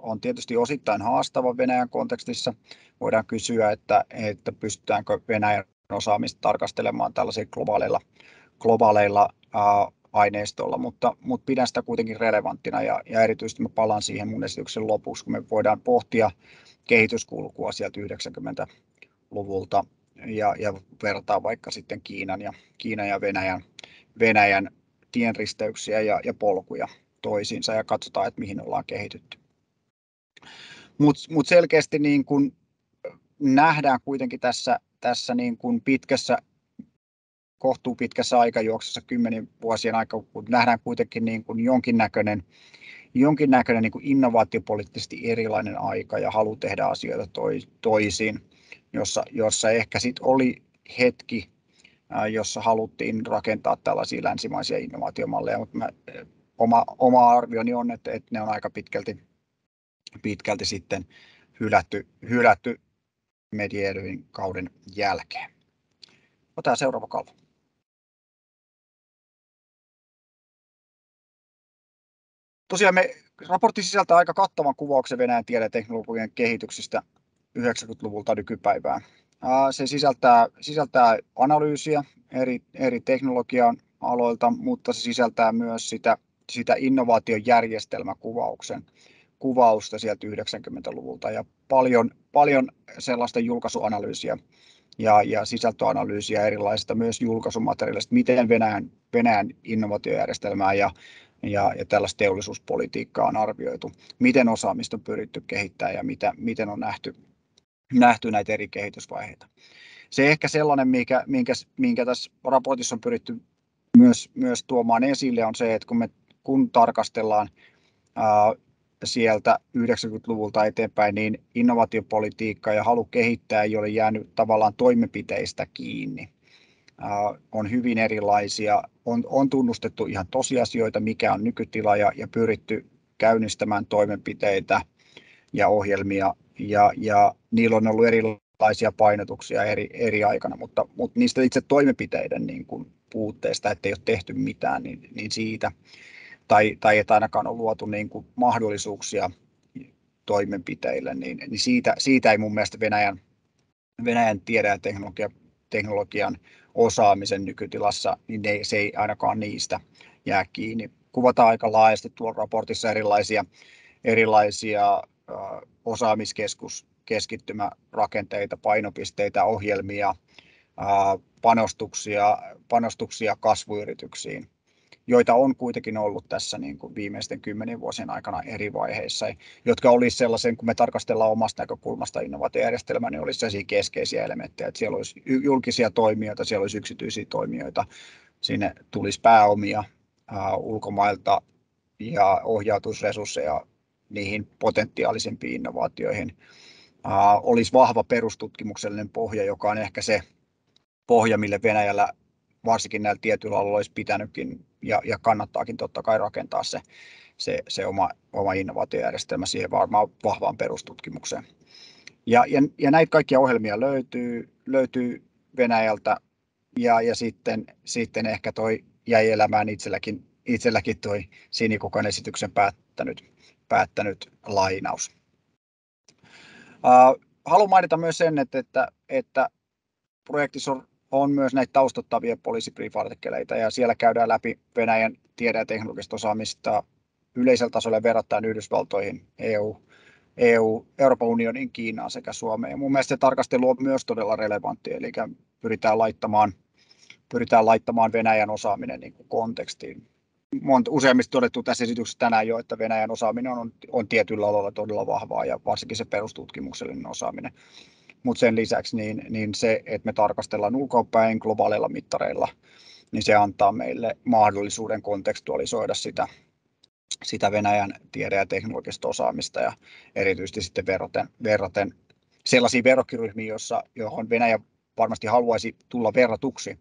on tietysti osittain haastava Venäjän kontekstissa. Voidaan kysyä, että pystytäänkö Venäjän osaamista tarkastelemaan tällaisilla globaaleilla aineistolla, mutta pidän sitä kuitenkin relevanttina ja erityisesti mä palaan siihen mun esityksen lopussa, kun me voidaan pohtia kehityskulkua sieltä 90-luvulta ja vertaa vaikka sitten Kiinan ja Venäjän tienristeyksiä ja polkuja toisiinsa ja katsotaan, että mihin ollaan kehitytty. Mut selkeästi niin kun nähdään kuitenkin tässä niin kun kohtuupitkässä aikajuoksussa 10 vuosien aikaa, kun nähdään kuitenkin niin kuin jonkinnäköinen niin kuin innovaatiopoliittisesti erilainen aika ja halu tehdä asioita toisin, jossa ehkä sitten oli hetki, jossa haluttiin rakentaa tällaisia länsimaisia innovaatiomalleja, mutta oma arvioni on, että ne on aika pitkälti sitten hylätty Medvedevin kauden jälkeen. Otetaan seuraava kalvo. Tosiaan raportti sisältää aika kattavan kuvauksen Venäjän tiede- ja teknologian kehityksestä 90-luvulta nykypäivään. Se sisältää analyysiä eri teknologian aloilta, mutta se sisältää myös sitä innovaatiojärjestelmäkuvauksen kuvausta sieltä 90-luvulta ja paljon sellaista julkaisuanalyysiä ja sisältöanalyysiä erilaisista myös julkaisumateriaalista, miten Venäjän innovaatiojärjestelmää ja tällaista teollisuuspolitiikkaa on arvioitu, miten osaamista on pyritty kehittämään ja miten on nähty näitä eri kehitysvaiheita. Se ehkä sellainen, minkä tässä raportissa on pyritty myös tuomaan esille, on se, että kun tarkastellaan sieltä 90-luvulta eteenpäin, niin innovaatiopolitiikka ja halu kehittää ei ole jäänyt tavallaan toimenpiteistä kiinni. On hyvin erilaisia, on tunnustettu ihan tosiasioita, mikä on nykytila ja pyritty käynnistämään toimenpiteitä ja ohjelmia ja niillä on ollut erilaisia painotuksia eri aikana, mutta niistä itse toimenpiteiden niin kuin puutteesta, ettei ole tehty mitään, niin siitä tai että ainakaan on luotu niin kuin mahdollisuuksia toimenpiteille, niin siitä ei mun mielestä Venäjän tiede- ja teknologian osaamisen nykytilassa, niin se ei ainakaan niistä jää kiinni. Kuvataan aika laajasti tuolla raportissa erilaisia osaamiskeskittymärakenteita, painopisteitä, ohjelmia, panostuksia kasvuyrityksiin. joita on kuitenkin ollut tässä niin kuin viimeisten 10 vuosien aikana eri vaiheissa, jotka olisi sellaisen, kun me tarkastellaan omasta näkökulmasta innovaatiojärjestelmää, niin olisi sellaisia keskeisiä elementtejä, että siellä olisi julkisia toimijoita, siellä olisi yksityisiä toimijoita, sinne tulisi pääomia ulkomailta ja ohjautusresursseja niihin potentiaalisempiin innovaatioihin. Olisi vahva perustutkimuksellinen pohja, joka on ehkä se pohja, mille Venäjällä varsinkin näillä tietyillä alueilla olisi pitänytkin ja kannattaakin totta kai rakentaa se oma innovaatiojärjestelmä siihen varmaan vahvaan perustutkimukseen. Ja näitä kaikkia ohjelmia löytyy Venäjältä ja sitten ehkä toi jäi elämään itselläkin toi Sinikukan esityksen päättänyt lainaus. Haluan mainita myös sen, että projektissa on myös näitä taustattavia policy brief-artikkeleita ja siellä käydään läpi Venäjän tiede- ja teknologista osaamista yleisellä tasolla verrattain Yhdysvaltoihin, Euroopan unionin, Kiinaan sekä Suomeen. Ja mun mielestä se tarkastelu on myös todella relevantti, eli pyritään laittamaan Venäjän osaaminen niin kuin kontekstiin. Useimmista todettu tässä esityksessä tänään jo, että Venäjän osaaminen on tietyllä alalla todella vahvaa ja varsinkin se perustutkimuksellinen osaaminen. Mutta sen lisäksi niin se, että me tarkastellaan ulkoapäin globaaleilla mittareilla, niin se antaa meille mahdollisuuden kontekstualisoida sitä Venäjän tiede- ja teknologista osaamista ja erityisesti sitten verraten sellaisiin verrokkiryhmiin, johon Venäjä varmasti haluaisi tulla verratuksi.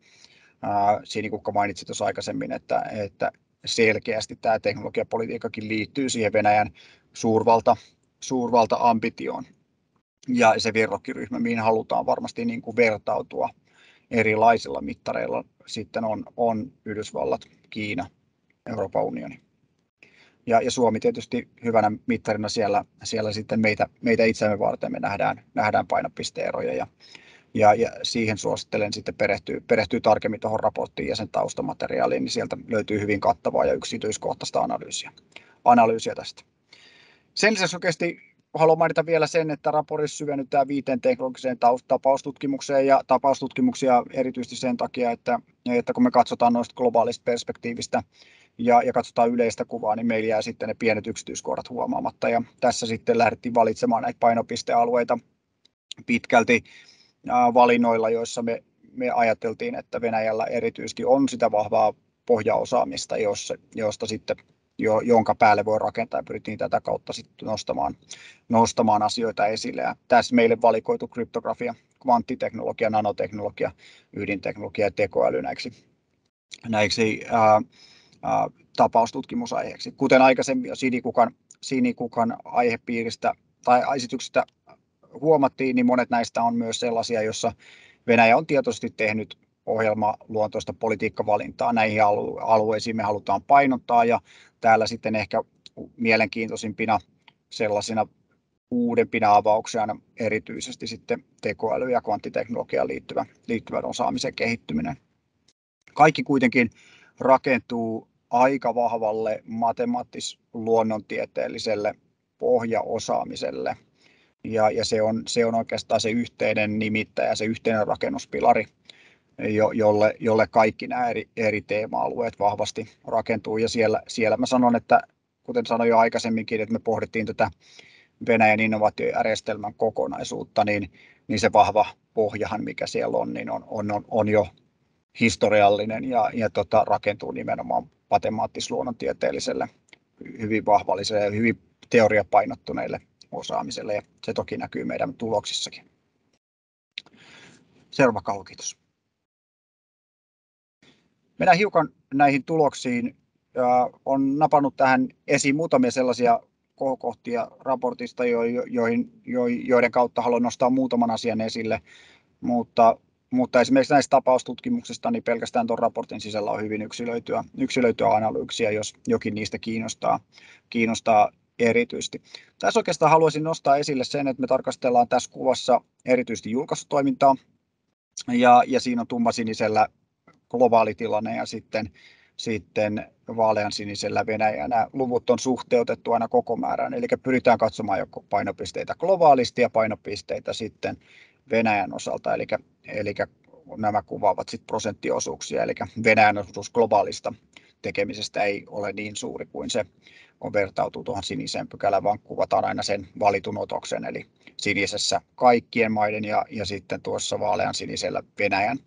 Sinikukka mainitsi tuossa aikaisemmin, että selkeästi tämä teknologiapolitiikkakin liittyy siihen Venäjän suurvalta-ambitioon. Ja se verrokkiryhmä, mihin halutaan varmasti niin kuin vertautua erilaisilla mittareilla, sitten on Yhdysvallat, Kiina, Euroopan unioni. Ja Suomi tietysti hyvänä mittarina siellä sitten meitä itseämme varten me nähdään painopisteeroja ja siihen suosittelen sitten perehtyy tarkemmin tuohon raporttiin ja sen taustamateriaaliin, niin sieltä löytyy hyvin kattavaa ja yksityiskohtaista analyysiä tästä. Sen lisäksi oikeasti haluan mainita vielä sen, että raportissa syvennytään 5 teknologiseen tapaustutkimukseen ja tapaustutkimuksia erityisesti sen takia, että kun me katsotaan noista globaalista perspektiivistä ja katsotaan yleistä kuvaa, niin meillä jää sitten ne pienet yksityiskohdat huomaamatta. Ja tässä sitten lähdettiin valitsemaan näitä painopistealueita pitkälti valinnoilla, joissa me ajateltiin, että Venäjällä erityisesti on sitä vahvaa pohjaosaamista, josta sitten jonka päälle voi rakentaa ja pyrittiin tätä kautta sitten nostamaan asioita esille. Ja tässä meille valikoitu kryptografia, kvanttiteknologia, nanoteknologia, ydinteknologia ja tekoäly näiksi tapaustutkimusaiheeksi. Kuten aikaisemmin jo Sinikukan aihepiiristä tai esityksestä huomattiin, niin monet näistä on myös sellaisia, joissa Venäjä on tietoisesti tehnyt ohjelmaluontoista politiikkavalintaa. Näihin alueisiin me halutaan painottaa ja täällä sitten ehkä mielenkiintoisimpina sellaisina uudempina avauksena erityisesti sitten tekoäly- ja kvanttiteknologiaan liittyvän osaamisen kehittyminen. Kaikki kuitenkin rakentuu aika vahvalle matemaattis-luonnontieteelliselle pohjaosaamiselle ja se on oikeastaan se yhteinen nimittäjä, se yhteinen rakennuspilari, jolle kaikki nämä eri teema-alueet vahvasti rakentuu. Ja siellä mä sanon, että kuten sanoin jo aikaisemminkin, että me pohdittiin tätä Venäjän innovaatiojärjestelmän kokonaisuutta, niin se vahva pohjahan, mikä siellä on, niin on jo historiallinen ja rakentuu nimenomaan matemaattis-luonnontieteelliselle, hyvin vahvalliselle ja hyvin teoriapainottuneille osaamiselle. Ja se toki näkyy meidän tuloksissakin. Seuraava kalvo, kiitos. Mennään hiukan näihin tuloksiin. On napannut tähän esiin muutamia sellaisia kohokohtia raportista, joiden kautta haluan nostaa muutaman asian esille, mutta esimerkiksi näistä tapaustutkimuksista niin pelkästään tuon raportin sisällä on hyvin yksilöityä analyysiä, jos jokin niistä kiinnostaa erityisesti. Tässä oikeastaan haluaisin nostaa esille sen, että me tarkastellaan tässä kuvassa erityisesti julkaisutoimintaa ja siinä on tummasinisellä globaali tilanne ja sitten vaaleansinisellä Venäjä. Nämä luvut on suhteutettu aina koko määrään, eli pyritään katsomaan joko painopisteitä globaalisti ja painopisteitä sitten Venäjän osalta, eli nämä kuvaavat sitten prosenttiosuuksia, eli Venäjän osuus globaalista tekemisestä ei ole niin suuri kuin se on vertautuu tuohon siniseen pykälään, vaan kuvataan aina sen valitun otoksen, eli sinisessä kaikkien maiden ja sitten tuossa vaalean sinisellä Venäjän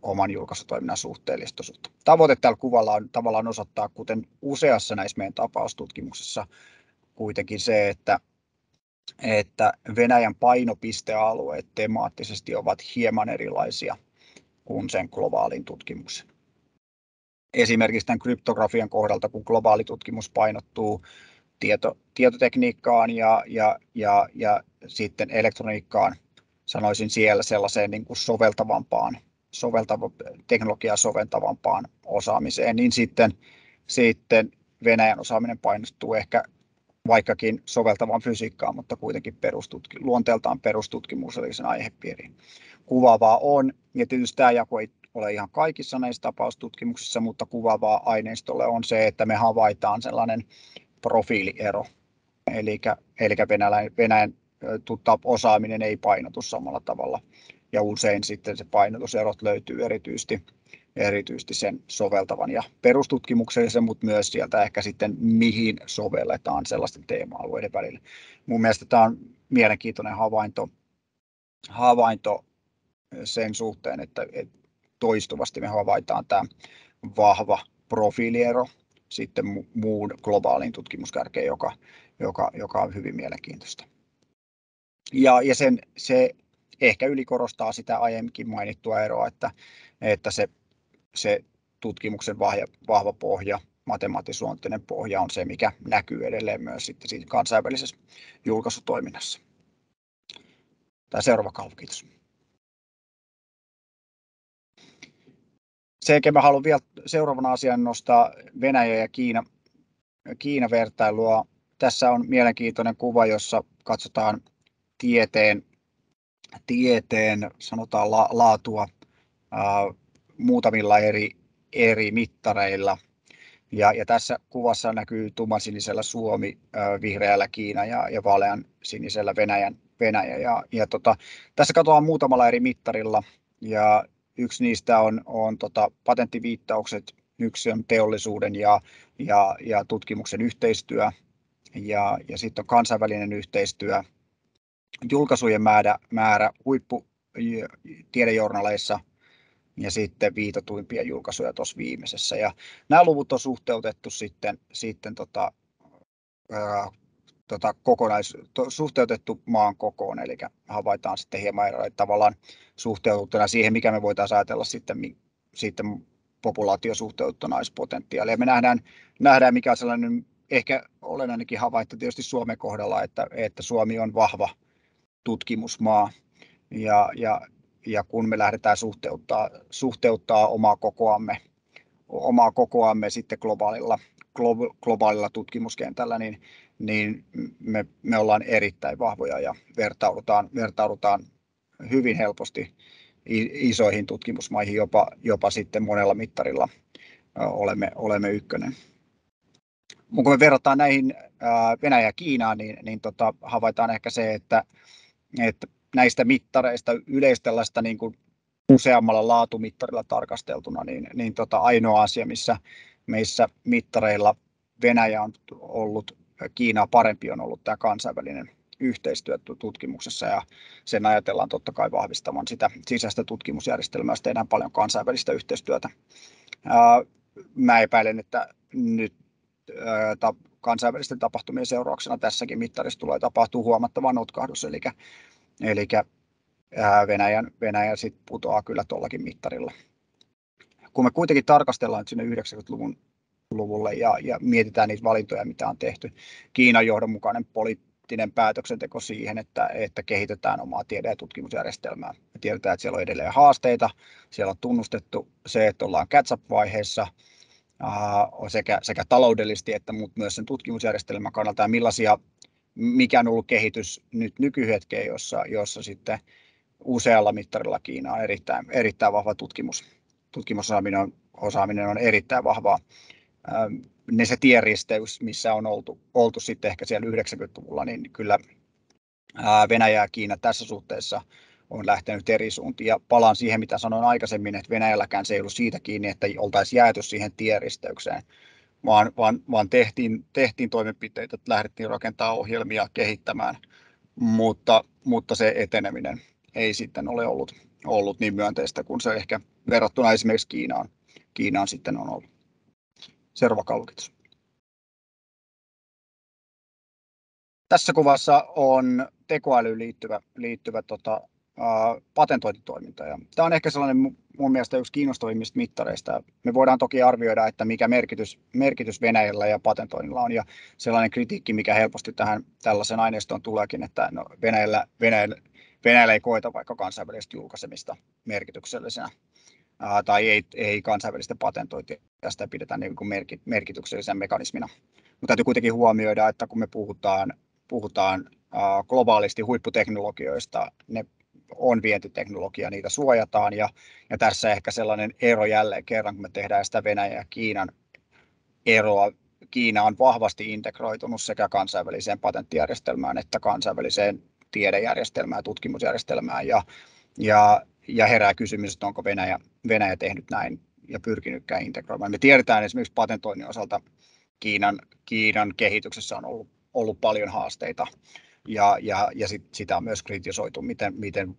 oman julkaisutoiminnan suhteellisuutta. Tavoite tällä kuvalla on tavallaan osoittaa, kuten useassa näissä meidän tapaustutkimuksissa, kuitenkin se, että Venäjän painopistealueet temaattisesti ovat hieman erilaisia kuin sen globaalin tutkimuksen. Esimerkiksi tämän kryptografian kohdalta, kun globaali tutkimus painottuu tietotekniikkaan ja sitten elektroniikkaan, sanoisin siellä sellaiseen niin kuin teknologiaa soveltavampaan osaamiseen, niin sitten Venäjän osaaminen painottuu ehkä vaikkakin soveltavaan fysiikkaan, mutta kuitenkin luonteeltaan perustutkimuksellisen aihepiiriin. Kuvaavaa on, ja tietysti tämä jako ei ole ihan kaikissa näissä tapaustutkimuksissa, mutta kuvaavaa aineistolle on se, että me havaitaan sellainen profiiliero, eli Venäjän osaaminen ei painotu samalla tavalla, ja usein sitten se painotuserot löytyy erityisesti sen soveltavan ja perustutkimuksellisen, mutta myös sieltä ehkä sitten mihin sovelletaan sellaisten teema-alueiden välillä. Mun mielestä tämä on mielenkiintoinen havainto sen suhteen, että toistuvasti me havaitaan tämä vahva profiiliero sitten muun globaalin tutkimuskärkeen, joka on hyvin mielenkiintoista. Ja se ehkä ylikorostaa sitä aiemminkin mainittua eroa, että se tutkimuksen vahva pohja, matemaattisuonteinen pohja on se, mikä näkyy edelleen myös sitten siinä kansainvälisessä julkaisutoiminnassa. Tämä seuraava kalvo, kiitos. Se, mä haluan vielä seuraavana asian nostaa Venäjä ja Kiina vertailua. Tässä on mielenkiintoinen kuva, jossa katsotaan tieteen sanotaan laatua muutamilla eri mittareilla. Ja tässä kuvassa näkyy tummansinisellä Suomi, vihreällä Kiina ja vaalean sinisellä Venäjä. Tässä katsotaan muutamalla eri mittarilla, ja yksi niistä on patenttiviittaukset, yksi on teollisuuden ja tutkimuksen yhteistyö, ja sitten on kansainvälinen yhteistyö, julkaisujen määrä huipputiedejournaleissa ja sitten viitatuimpia julkaisuja tuossa viimeisessä. Ja nämä luvut on suhteutettu sitten suhteutettu maan kokoon, eli havaitaan sitten hieman eroja tavallaan suhteutettuna siihen, mikä me voitaisiin ajatella sitten populaatiosuhteutettunaispotentiaalia. Me nähdään, mikä on sellainen ehkä olennainenkin havaittu tietysti Suomen kohdalla, että Suomi on vahva tutkimusmaa, ja kun me lähdetään suhteuttaa omaa kokoamme sitten globaalilla tutkimuskentällä, niin me ollaan erittäin vahvoja ja vertaudutaan hyvin helposti isoihin tutkimusmaihin, jopa sitten monella mittarilla olemme ykkönen. Kun me verrataan näihin Venäjä ja Kiinaan, niin havaitaan ehkä se, että näistä mittareista yleiställaista niin kuin useammalla laatumittarilla tarkasteltuna, niin ainoa asia, missä meissä mittareilla Venäjä on ollut Kiinaa parempi, on ollut tämä kansainvälinen yhteistyö tutkimuksessa, ja sen ajatellaan totta kai vahvistavan sitä sisäistä tutkimusjärjestelmää, jos tehdään paljon kansainvälistä yhteistyötä. Mä epäilen, että nyt kansainvälisten tapahtumien seurauksena tässäkin mittarissa tulee tapahtua huomattava notkahdus, eli Venäjä sit putoaa kyllä tuollakin mittarilla. Kun me kuitenkin tarkastellaan sinne 90-luvulle ja mietitään niitä valintoja, mitä on tehty, Kiinan johdonmukainen poliittinen päätöksenteko siihen, että kehitetään omaa tiede- ja tutkimusjärjestelmää. Me tiedetään, että siellä on edelleen haasteita, siellä on tunnustettu se, että ollaan catch-up-vaiheessa, sekä taloudellisesti että myös sen tutkimusjärjestelmän kannalta, ja mikä on ollut kehitys nyt nykyhetkeen, jossa sitten usealla mittarilla Kiina on erittäin vahva tutkimusosaaminen on erittäin vahvaa. Se tienristeys, missä on oltu sitten ehkä siellä 90-luvulla, niin kyllä Venäjä ja Kiina tässä suhteessa on lähtenyt eri suuntiin. Ja palaan siihen, mitä sanoin aikaisemmin, että Venäjälläkään se ei ollut siitä kiinni, että oltaisiin jääty siihen tieristeykseen, vaan tehtiin toimenpiteitä, että lähdettiin rakentamaan ohjelmia kehittämään, mutta se eteneminen ei sitten ole ollut niin myönteistä kuin se ehkä verrattuna esimerkiksi Kiinaan sitten on ollut. Seuraava kalvo, kiitos. Tässä kuvassa on tekoälyyn liittyvä patentointitoiminta. Ja tämä on ehkä sellainen mun mielestä yksi kiinnostavimmista mittareista. Me voidaan toki arvioida, että mikä merkitys Venäjällä ja patentoinnilla on, ja sellainen kritiikki, mikä helposti tähän tällaisen aineistoon tuleekin, että no Venäjällä ei koeta vaikka kansainvälistä julkaisemista merkityksellisenä, tai ei kansainvälistä patentointia, tästä pidetään niin kuin merkityksellisenä mekanismina. Mutta täytyy kuitenkin huomioida, että kun me puhutaan globaalisti huipputeknologioista, ne on vientiteknologia, niitä suojataan, ja tässä ehkä sellainen ero jälleen kerran, kun me tehdään sitä Venäjän ja Kiinan eroa. Kiina on vahvasti integroitunut sekä kansainväliseen patenttijärjestelmään että kansainväliseen tiedejärjestelmään ja tutkimusjärjestelmään, ja herää kysymys, että onko Venäjä tehnyt näin ja pyrkinytkään integroimaan. Me tiedetään esimerkiksi patentoinnin osalta Kiinan kehityksessä on ollut paljon haasteita, ja sitä on myös kritisoitu,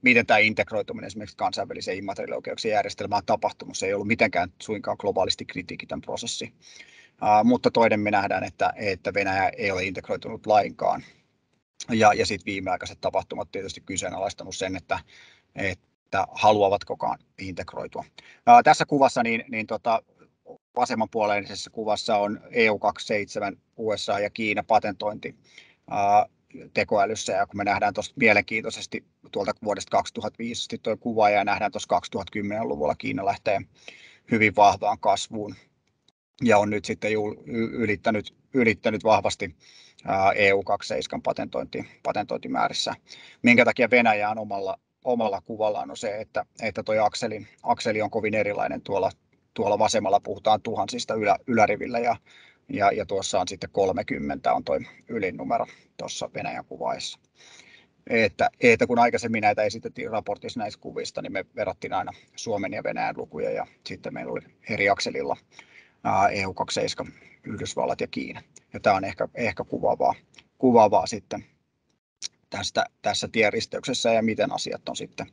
miten tämä integroituminen esimerkiksi kansainväliseen immateriaalioikeuksien järjestelmään on tapahtunut. Se ei ollut mitenkään suinkaan globaalisti kritiikitön prosessi. Mutta toinen me nähdään, että Venäjä ei ole integroitunut lainkaan. Ja sitten viimeaikaiset tapahtumat tietysti kyseenalaistanut sen, että haluavatkokaan integroitua. Tässä kuvassa vasemmanpuoleisessa kuvassa on EU27, USA ja Kiina patentointi tekoälyssä, ja kun me nähdään tuosta mielenkiintoisesti tuolta vuodesta 2005 tuo kuva, ja nähdään tuossa 2010-luvulla Kiina lähtee hyvin vahvaan kasvuun ja on nyt sitten ylittänyt vahvasti EU27 patentointimäärissä. Minkä takia Venäjä on omalla kuvallaan on se, että tuo akseli on kovin erilainen. Tuolla vasemmalla puhutaan tuhansista ylärivillä, ja tuossa on sitten 30 on tuo ylin numero tuossa Venäjän kuvaissa. Että kun aikaisemmin näitä esitettiin raportissa näistä kuvista, niin me verrattiin aina Suomen ja Venäjän lukuja, ja sitten meillä oli eri akselilla EU27, Yhdysvallat ja Kiina. Ja tämä on ehkä kuvaavaa sitten tässä tienristeyksessä, ja miten asiat on sitten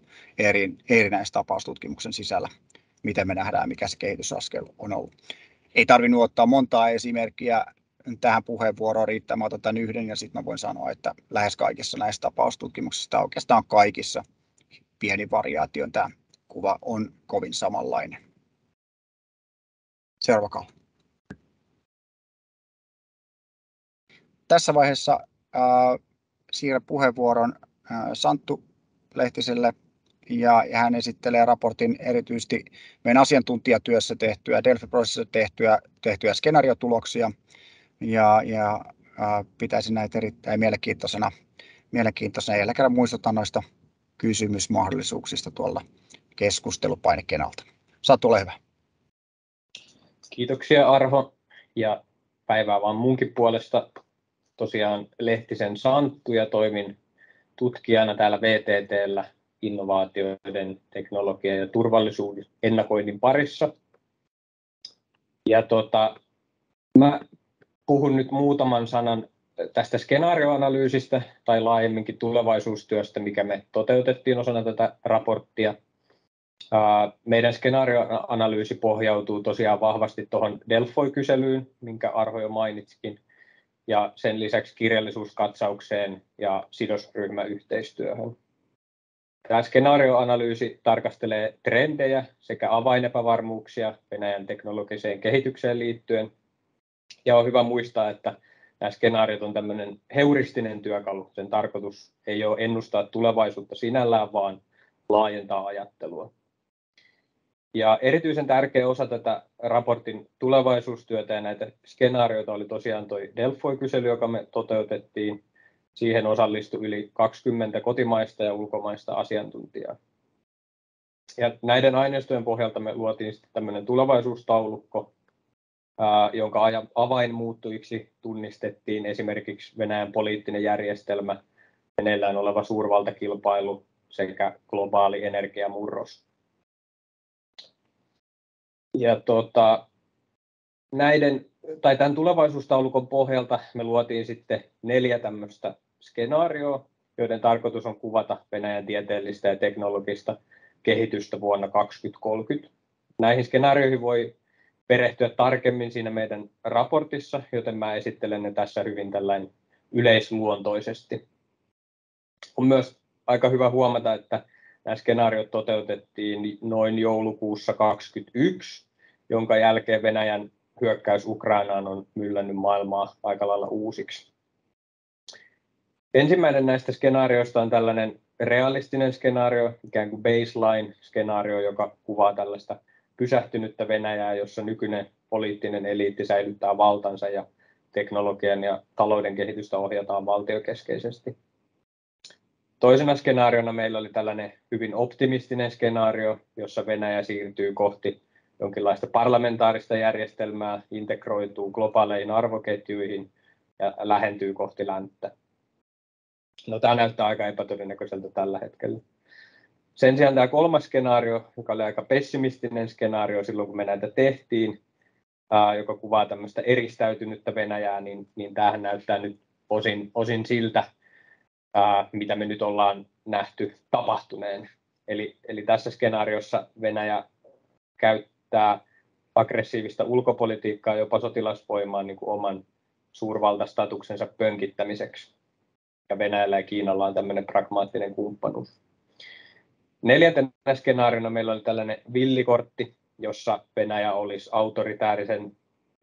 erinäisen tapaustutkimuksen sisällä, miten me nähdään, mikä se kehitysaskel on ollut. Ei tarvinnut ottaa montaa esimerkkiä tähän puheenvuoroon, riittää, mä otan tämän yhden, ja sitten mä voin sanoa, että lähes kaikissa näissä tapaustutkimuksissa, oikeastaan kaikissa, pieni variaatio, tämä kuva on kovin samanlainen. Seuraava kalvo. Tässä vaiheessa siirrän puheenvuoron Santtu Lehtiselle, ja hän esittelee raportin erityisesti meidän asiantuntijatyössä tehtyä, Delfi-prosessissa tehtyä skenaariotuloksia, ja pitäisin näitä erittäin mielenkiintoisena. Jälleen kerran muistutan noista kysymysmahdollisuuksista tuolla keskustelupainikkeen alta. Santtu, ole hyvä. Kiitoksia Arho, ja päivää vaan munkin puolesta. Tosiaan Lehtisen Santtu, ja toimin tutkijana täällä VTT:llä innovaatioiden, teknologian ja turvallisuuden ennakoinnin parissa. Ja mä puhun nyt muutaman sanan tästä skenaarioanalyysistä tai laajemminkin tulevaisuustyöstä, mikä me toteutettiin osana tätä raporttia. Meidän skenaarioanalyysi pohjautuu tosiaan vahvasti tuohon Delfoi-kyselyyn, minkä Arho jo mainitsikin, ja sen lisäksi kirjallisuuskatsaukseen ja sidosryhmäyhteistyöhön. Tämä skenaarioanalyysi tarkastelee trendejä sekä avainepävarmuuksia Venäjän teknologiseen kehitykseen liittyen. Ja on hyvä muistaa, että nämä skenaariot on tämmöinen heuristinen työkalu. Sen tarkoitus ei ole ennustaa tulevaisuutta sinällään, vaan laajentaa ajattelua. Ja erityisen tärkeä osa tätä raportin tulevaisuustyötä ja näitä skenaarioita oli tosiaan tuo Delfoi-kysely, joka me toteutettiin. Siihen osallistui yli 20 kotimaista ja ulkomaista asiantuntijaa. Ja näiden aineistojen pohjalta me luotiin sitten tämmöinen tulevaisuustaulukko, jonka avainmuuttujiksi tunnistettiin esimerkiksi Venäjän poliittinen järjestelmä, meneillään oleva suurvaltakilpailu, sekä globaali energiamurros. Ja tämän tulevaisuustaulukon pohjalta me luotiin sitten 4 tämmöistä skenaarioa, joiden tarkoitus on kuvata Venäjän tieteellistä ja teknologista kehitystä vuonna 2030. Näihin skenaarioihin voi perehtyä tarkemmin siinä meidän raportissa, joten mä esittelen ne tässä hyvin tällainen yleisluontoisesti. On myös aika hyvä huomata, että nämä skenaariot toteutettiin noin joulukuussa 2021, jonka jälkeen Venäjän hyökkäys Ukrainaan on myllännyt maailmaa aika lailla uusiksi. Ensimmäinen näistä skenaarioista on tällainen realistinen skenaario, ikään kuin baseline-skenaario, joka kuvaa tällaista pysähtynyttä Venäjää, jossa nykyinen poliittinen eliitti säilyttää valtansa ja teknologian ja talouden kehitystä ohjataan valtiokeskeisesti. Toisena skenaariona meillä oli tällainen hyvin optimistinen skenaario, jossa Venäjä siirtyy kohti jonkinlaista parlamentaarista järjestelmää, integroituu globaaleihin arvoketjuihin ja lähentyy kohti länttä. No, tämä näyttää aika epätodennäköiseltä tällä hetkellä. Sen sijaan tämä kolmas skenaario, joka oli aika pessimistinen skenaario silloin, kun me näitä tehtiin, joka kuvaa tämmöistä eristäytynyttä Venäjää, niin tämähän näyttää nyt osin siltä, mitä me nyt ollaan nähty tapahtuneen. Eli tässä skenaariossa Venäjä käyttää aggressiivista ulkopolitiikkaa, jopa sotilasvoimaa niin kuin oman suurvaltastatuksensa pönkittämiseksi. Ja Venäjällä ja Kiinalla on tämmöinen pragmaattinen kumppanuus. Neljäntenä skenaariona meillä oli tällainen villikortti, jossa Venäjä olisi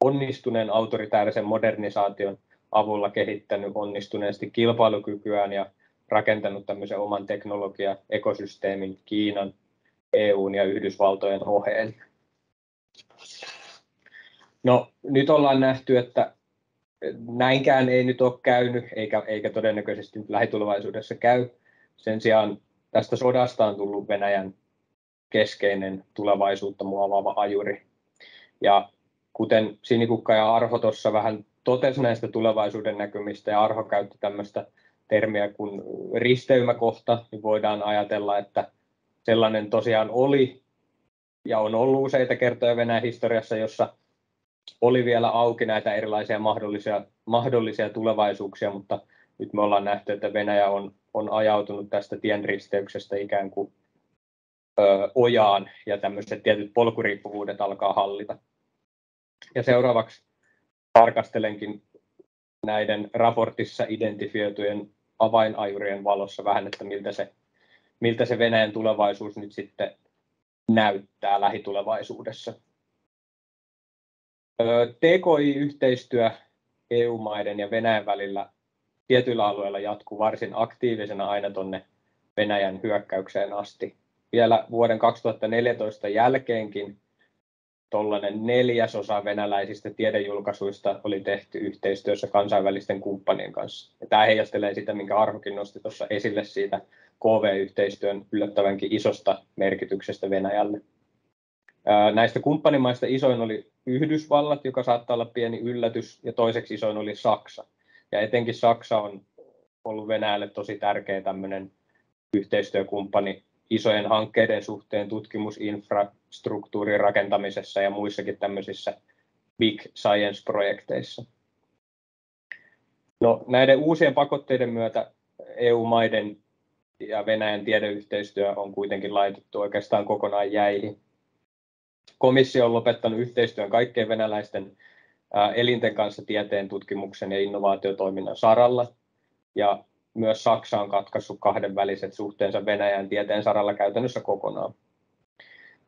onnistuneen autoritäärisen modernisaation avulla kehittänyt onnistuneesti kilpailukykyään ja rakentanut tämmöisen oman teknologia-ekosysteemin Kiinan, EUn ja Yhdysvaltojen oheen. No, nyt ollaan nähty, että näinkään ei nyt ole käynyt, eikä todennäköisesti lähitulevaisuudessa käy. Sen sijaan tästä sodasta on tullut Venäjän keskeinen tulevaisuutta muovaava ajuri. Ja kuten Sinikukka ja Arho tuossa vähän totesi näistä tulevaisuuden näkymistä, ja Arho käytti tämmöistä termiä kuin risteymäkohta, niin voidaan ajatella, että sellainen tosiaan oli ja on ollut useita kertoja Venäjän historiassa, jossa oli vielä auki näitä erilaisia mahdollisia tulevaisuuksia, mutta nyt me ollaan nähty, että Venäjä on ajautunut tästä tienristeyksestä ikään kuin ojaan ja tämmöiset tietyt polkuriippuvuudet alkaa hallita. Ja seuraavaksi tarkastelenkin näiden raportissa identifioitujen avainajurien valossa vähän, että miltä se Venäjän tulevaisuus nyt sitten näyttää lähitulevaisuudessa. TKI-yhteistyö EU-maiden ja Venäjän välillä tietyillä alueilla jatkuu varsin aktiivisena aina tuonne Venäjän hyökkäykseen asti. Vielä vuoden 2014 jälkeenkin tuollainen 1/4 venäläisistä tiedejulkaisuista oli tehty yhteistyössä kansainvälisten kumppanien kanssa. Ja tämä heijastelee sitä, minkä Arhokin nosti tuossa esille siitä KV-yhteistyön yllättävänkin isosta merkityksestä Venäjälle. Näistä kumppanimaista isoin oli Yhdysvallat, joka saattaa olla pieni yllätys, ja toiseksi isoin oli Saksa. Ja etenkin Saksa on ollut Venäjälle tosi tärkeä tämmöinen yhteistyökumppani isojen hankkeiden suhteen tutkimusinfrastruktuurin rakentamisessa ja muissakin tämmöisissä big science-projekteissa. No, näiden uusien pakotteiden myötä EU-maiden ja Venäjän tiedeyhteistyö on kuitenkin laitettu oikeastaan kokonaan jäihin. Komissio on lopettanut yhteistyön kaikkien venäläisten elinten kanssa tieteen, tutkimuksen ja innovaatiotoiminnan saralla. Ja myös Saksa on katkaissut kahdenväliset suhteensa Venäjän tieteen saralla käytännössä kokonaan.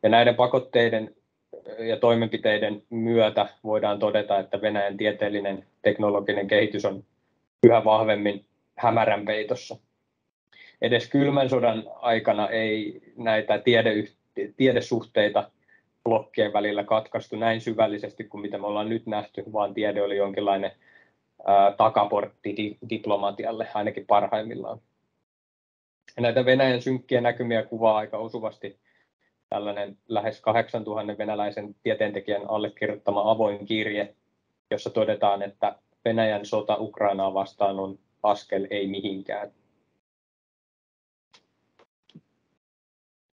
Ja näiden pakotteiden ja toimenpiteiden myötä voidaan todeta, että Venäjän tieteellinen teknologinen kehitys on yhä vahvemmin hämärän peitossa. Edes kylmän sodan aikana ei näitä tiedesuhteita blokkien välillä katkaistu näin syvällisesti kuin mitä me ollaan nyt nähty, vaan tiede oli jonkinlainen takaportti diplomatialle, ainakin parhaimmillaan. Ja näitä Venäjän synkkiä näkymiä kuvaa aika osuvasti tällainen lähes 8000 venäläisen tieteentekijän allekirjoittama avoin kirje, jossa todetaan, että Venäjän sota Ukrainaa vastaan on askel ei mihinkään.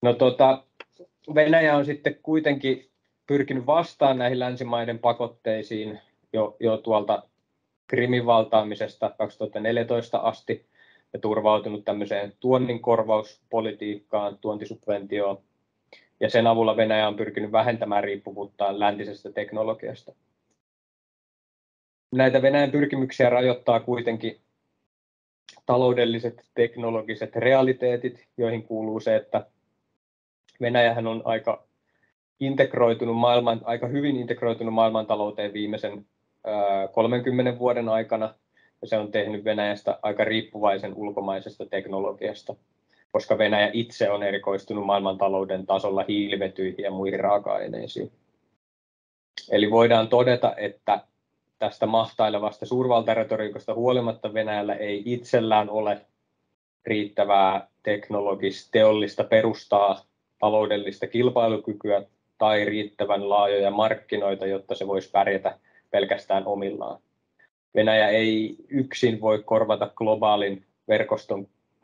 No, Venäjä on sitten kuitenkin pyrkinyt vastaan näihin länsimaiden pakotteisiin jo tuolta Krimin valtaamisesta 2014 asti ja turvautunut tämmöiseen tuonnin korvauspolitiikkaan, tuontisubventioon. Ja sen avulla Venäjä on pyrkinyt vähentämään riippuvuuttaan läntisestä teknologiasta. Näitä Venäjän pyrkimyksiä rajoittaa kuitenkin taloudelliset teknologiset realiteetit, joihin kuuluu se, että Venäjähän on aika hyvin integroitunut maailmantalouteen viimeisen 30 vuoden aikana, ja se on tehnyt Venäjästä aika riippuvaisen ulkomaisesta teknologiasta, koska Venäjä itse on erikoistunut maailmantalouden tasolla hiilivetyihin ja muihin raaka-aineisiin. Eli voidaan todeta, että tästä mahtailevasta suurvaltaretoriikasta huolimatta Venäjällä ei itsellään ole riittävää teollista perustaa, taloudellista kilpailukykyä tai riittävän laajoja markkinoita, jotta se voisi pärjätä pelkästään omillaan. Venäjä ei yksin voi korvata globaalin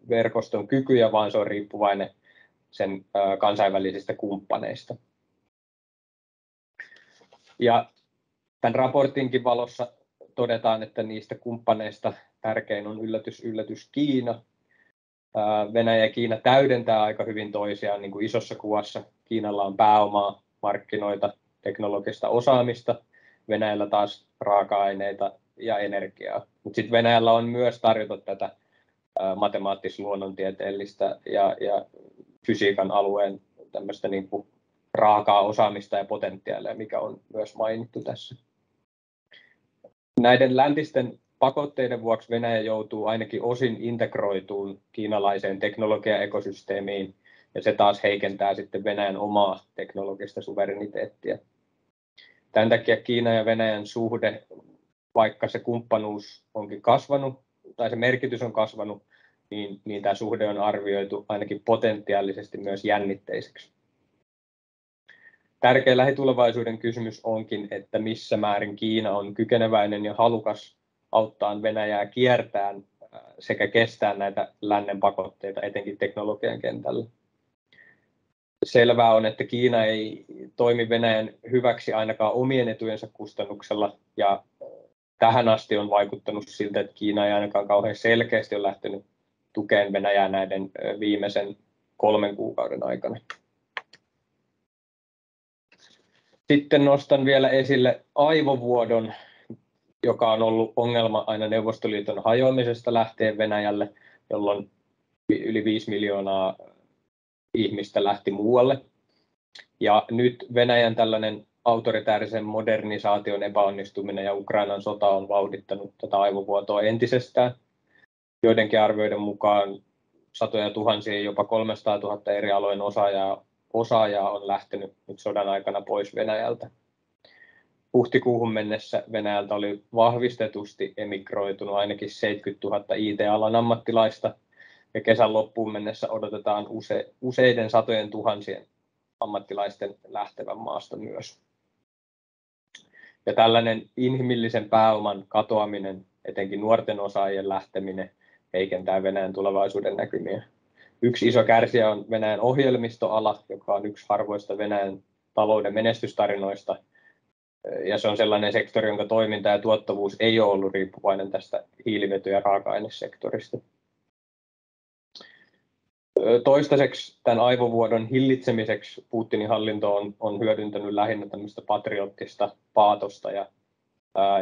verkoston kykyjä, vaan se on riippuvainen sen kansainvälisistä kumppaneista. Ja tämän raportinkin valossa todetaan, että niistä kumppaneista tärkein on yllätys Kiina. Venäjä ja Kiina täydentää aika hyvin toisiaan niin kuin isossa kuvassa. Kiinalla on pääomaa, markkinoita, teknologista osaamista, Venäjällä taas raaka-aineita ja energiaa. Mutta sitten Venäjällä on myös tarjota tätä matemaattis-luonnontieteellistä ja fysiikan alueen tämmöistä niin kuin raakaa osaamista ja potentiaalia, mikä on myös mainittu tässä. Näiden läntisten pakotteiden vuoksi Venäjä joutuu ainakin osin integroituun kiinalaiseen teknologiaekosysteemiin, ja se taas heikentää sitten Venäjän omaa teknologista suvereniteettia. Tämän takia Kiinan ja Venäjän suhde, vaikka se kumppanuus onkin kasvanut, tai se merkitys on kasvanut, niin tämä suhde on arvioitu ainakin potentiaalisesti myös jännitteiseksi. Tärkeä lähitulevaisuuden kysymys onkin, että missä määrin Kiina on kykeneväinen ja halukas auttaa Venäjää kiertämään sekä kestää näitä lännen pakotteita, etenkin teknologian kentällä. Selvää on, että Kiina ei toimi Venäjän hyväksi ainakaan omien etujensa kustannuksella, ja tähän asti on vaikuttanut siltä, että Kiina ei ainakaan kauhean selkeästi ole lähtenyt tukemaan Venäjää näiden viimeisen 3 kuukauden aikana. Sitten nostan vielä esille aivovuodon, joka on ollut ongelma aina Neuvostoliiton hajoamisesta lähtien Venäjälle, jolloin yli 5 miljoonaa ihmistä lähti muualle. Ja nyt Venäjän tällainen autoritäärisen modernisaation epäonnistuminen ja Ukrainan sota on vauhdittanut tätä aivovuotoa entisestään. Joidenkin arvioiden mukaan satoja tuhansia, jopa 300 000 eri alojen osaajaa on lähtenyt nyt sodan aikana pois Venäjältä. Huhtikuuhun mennessä Venäjältä oli vahvistetusti emigroitunut ainakin 70 000 IT-alan ammattilaista, ja kesän loppuun mennessä odotetaan useiden satojen tuhansien ammattilaisten lähtevän maasta myös. Ja tällainen inhimillisen pääoman katoaminen, etenkin nuorten osaajien lähteminen, heikentää Venäjän tulevaisuuden näkymiä. Yksi iso kärsijä on Venäjän ohjelmistoala, joka on yksi harvoista Venäjän talouden menestystarinoista. Ja se on sellainen sektori, jonka toiminta ja tuottavuus ei ole ollut riippuvainen tästä hiilivety- ja raaka-ainesektorista. Toistaiseksi tämän aivovuodon hillitsemiseksi Putinin hallinto on hyödyntänyt lähinnä tämmöistä patriottista paatosta ja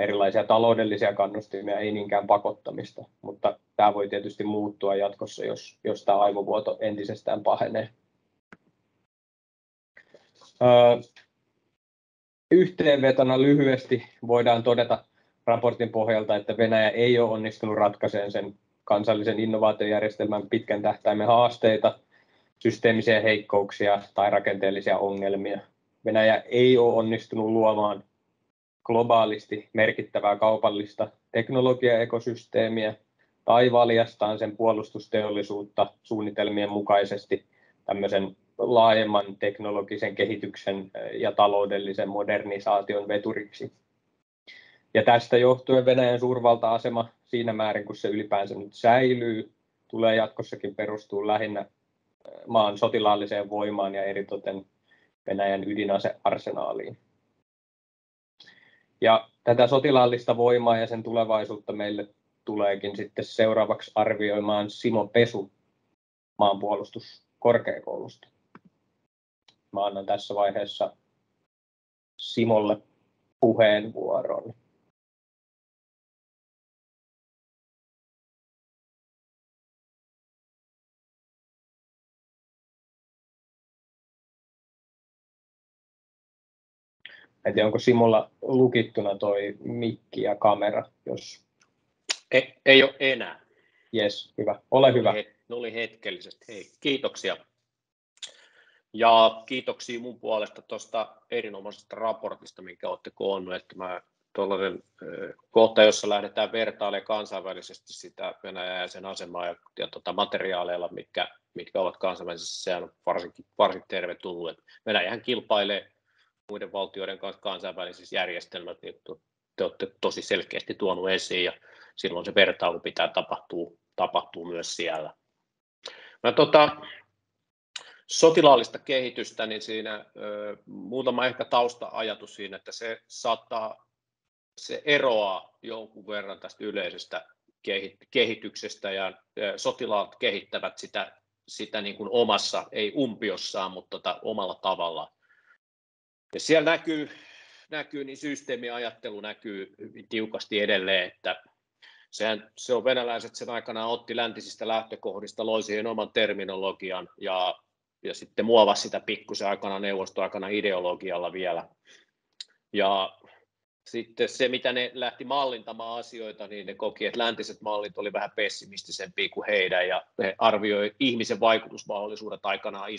erilaisia taloudellisia kannustimia, ei niinkään pakottamista, mutta tämä voi tietysti muuttua jatkossa, jos tämä aivovuoto entisestään pahenee. Yhteenvetona lyhyesti voidaan todeta raportin pohjalta, että Venäjä ei ole onnistunut ratkaisemaan sen kansallisen innovaatiojärjestelmän pitkän tähtäimen haasteita, systeemisiä heikkouksia tai rakenteellisia ongelmia. Venäjä ei ole onnistunut luomaan globaalisti merkittävää kaupallista teknologiaekosysteemiä tai valjastaan sen puolustusteollisuutta suunnitelmien mukaisesti tämmöisen laajemman teknologisen kehityksen ja taloudellisen modernisaation veturiksi. Ja tästä johtuen Venäjän suurvalta-asema siinä määrin, kun se ylipäänsä nyt säilyy, tulee jatkossakin perustua lähinnä maan sotilaalliseen voimaan ja eritoten Venäjän ydinasearsenaaliin. Ja tätä sotilaallista voimaa ja sen tulevaisuutta meille tuleekin sitten seuraavaksi arvioimaan Simo Pesu maanpuolustuskorkeakoulusta. Mä annan tässä vaiheessa Simolle puheenvuoron. En tiedä, onko Simolla lukittuna toi mikki ja kamera, jos... Ei ole enää. Jes, hyvä. Ole hyvä. Ne oli hetkellisesti. Hei, kiitoksia. Ja kiitoksia mun puolesta tuosta erinomaisesta raportista, minkä olette koonnut. Että mä tuollainen kohta, jossa lähdetään vertailemaan kansainvälisesti sitä Venäjää ja sen asemaa ja materiaaleilla, mitkä ovat kansainvälisesti, sehän on varsin tervetullut. Venäjähän kilpailee muiden valtioiden kanssa kansainvälisissä järjestelmissä, niin te olette tosi selkeästi tuonut esiin ja silloin se vertailu pitää tapahtua myös siellä. Sotilaallista kehitystä, niin siinä muutama ehkä tausta-ajatus siinä, että se eroaa jonkun verran tästä yleisestä kehityksestä ja sotilaat kehittävät sitä niin kuin omassa, ei umpiossaan, mutta omalla tavallaan. Ja siellä näkyy niin systeemiajattelu näkyy hyvin tiukasti edelleen, että se on venäläiset sen aikanaan otti läntisistä lähtökohdista, loi siihen oman terminologian ja sitten muovasi sitä pikkusen aikana neuvostoaikana ideologialla vielä. Ja sitten se, mitä ne lähti mallintamaan asioita, niin ne koki, että läntiset mallit oli vähän pessimistisempia kuin heidän ja he arvioi ihmisen vaikutusmahdollisuudet aikanaan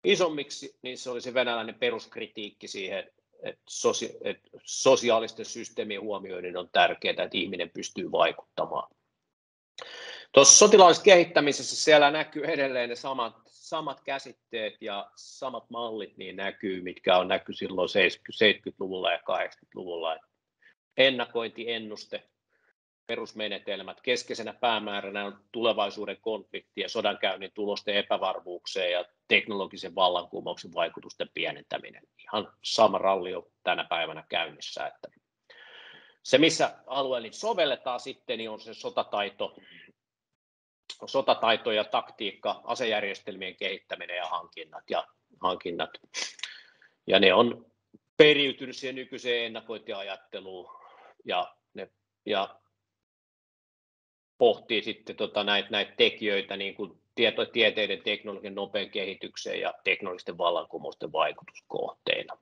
isommiksi, niin se oli se venäläinen peruskritiikki siihen, että sosiaalisten systeemien huomioinnin on tärkeää, että ihminen pystyy vaikuttamaan. Tuossa sotilaallisessa kehittämisessä siellä näkyy edelleen ne samat käsitteet ja samat mallit niin näkyy, mitkä on näky silloin 70-luvulla ja 80-luvulla. Ennakointi, ennuste, perusmenetelmät. Keskeisenä päämääränä on tulevaisuuden konflikti ja sodankäynnin tulosten epävarmuukseen ja teknologisen vallankumouksen vaikutusten pienentäminen. Ihan sama ralli on tänä päivänä käynnissä. Että se, missä alueella sovelletaan sitten, niin on se sotataito ja taktiikka, asejärjestelmien kehittäminen ja hankinnat. Ja ne on periytynyt siihen nykyiseen ennakointiajatteluun ja pohtii sitten näitä tekijöitä niin kuin tieteiden teknologian nopean kehitykseen ja teknologisten vallankumousten vaikutuskohteina.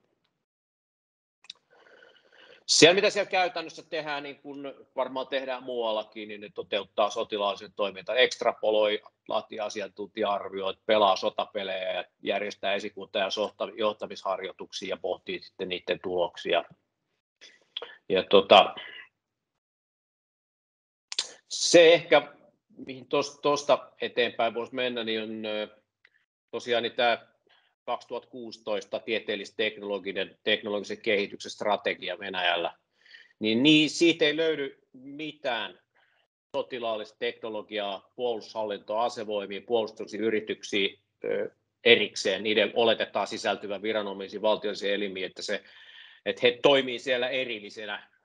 Siellä, mitä siellä käytännössä tehdään, niin kuin varmaan tehdään muuallakin, niin ne toteuttaa sotilaallisen toimintaa, ekstrapoloi, laatii asiantuntija-arvioita, pelaa sotapelejä ja järjestää esikunta- ja johtamisharjoituksia ja pohtii sitten niiden tuloksia. Ja se ehkä, mihin tuosta eteenpäin voisi mennä, niin on tosiaan niin tämä 2016 tieteellis-teknologisen kehityksen strategia Venäjällä, niin siitä ei löydy mitään sotilaallista teknologiaa, puolustushallintoa, asevoimia, puolustuksellisia yrityksiä erikseen. Niiden oletetaan sisältyvän viranomaisiin valtiollisiin elimiin, että he toimii siellä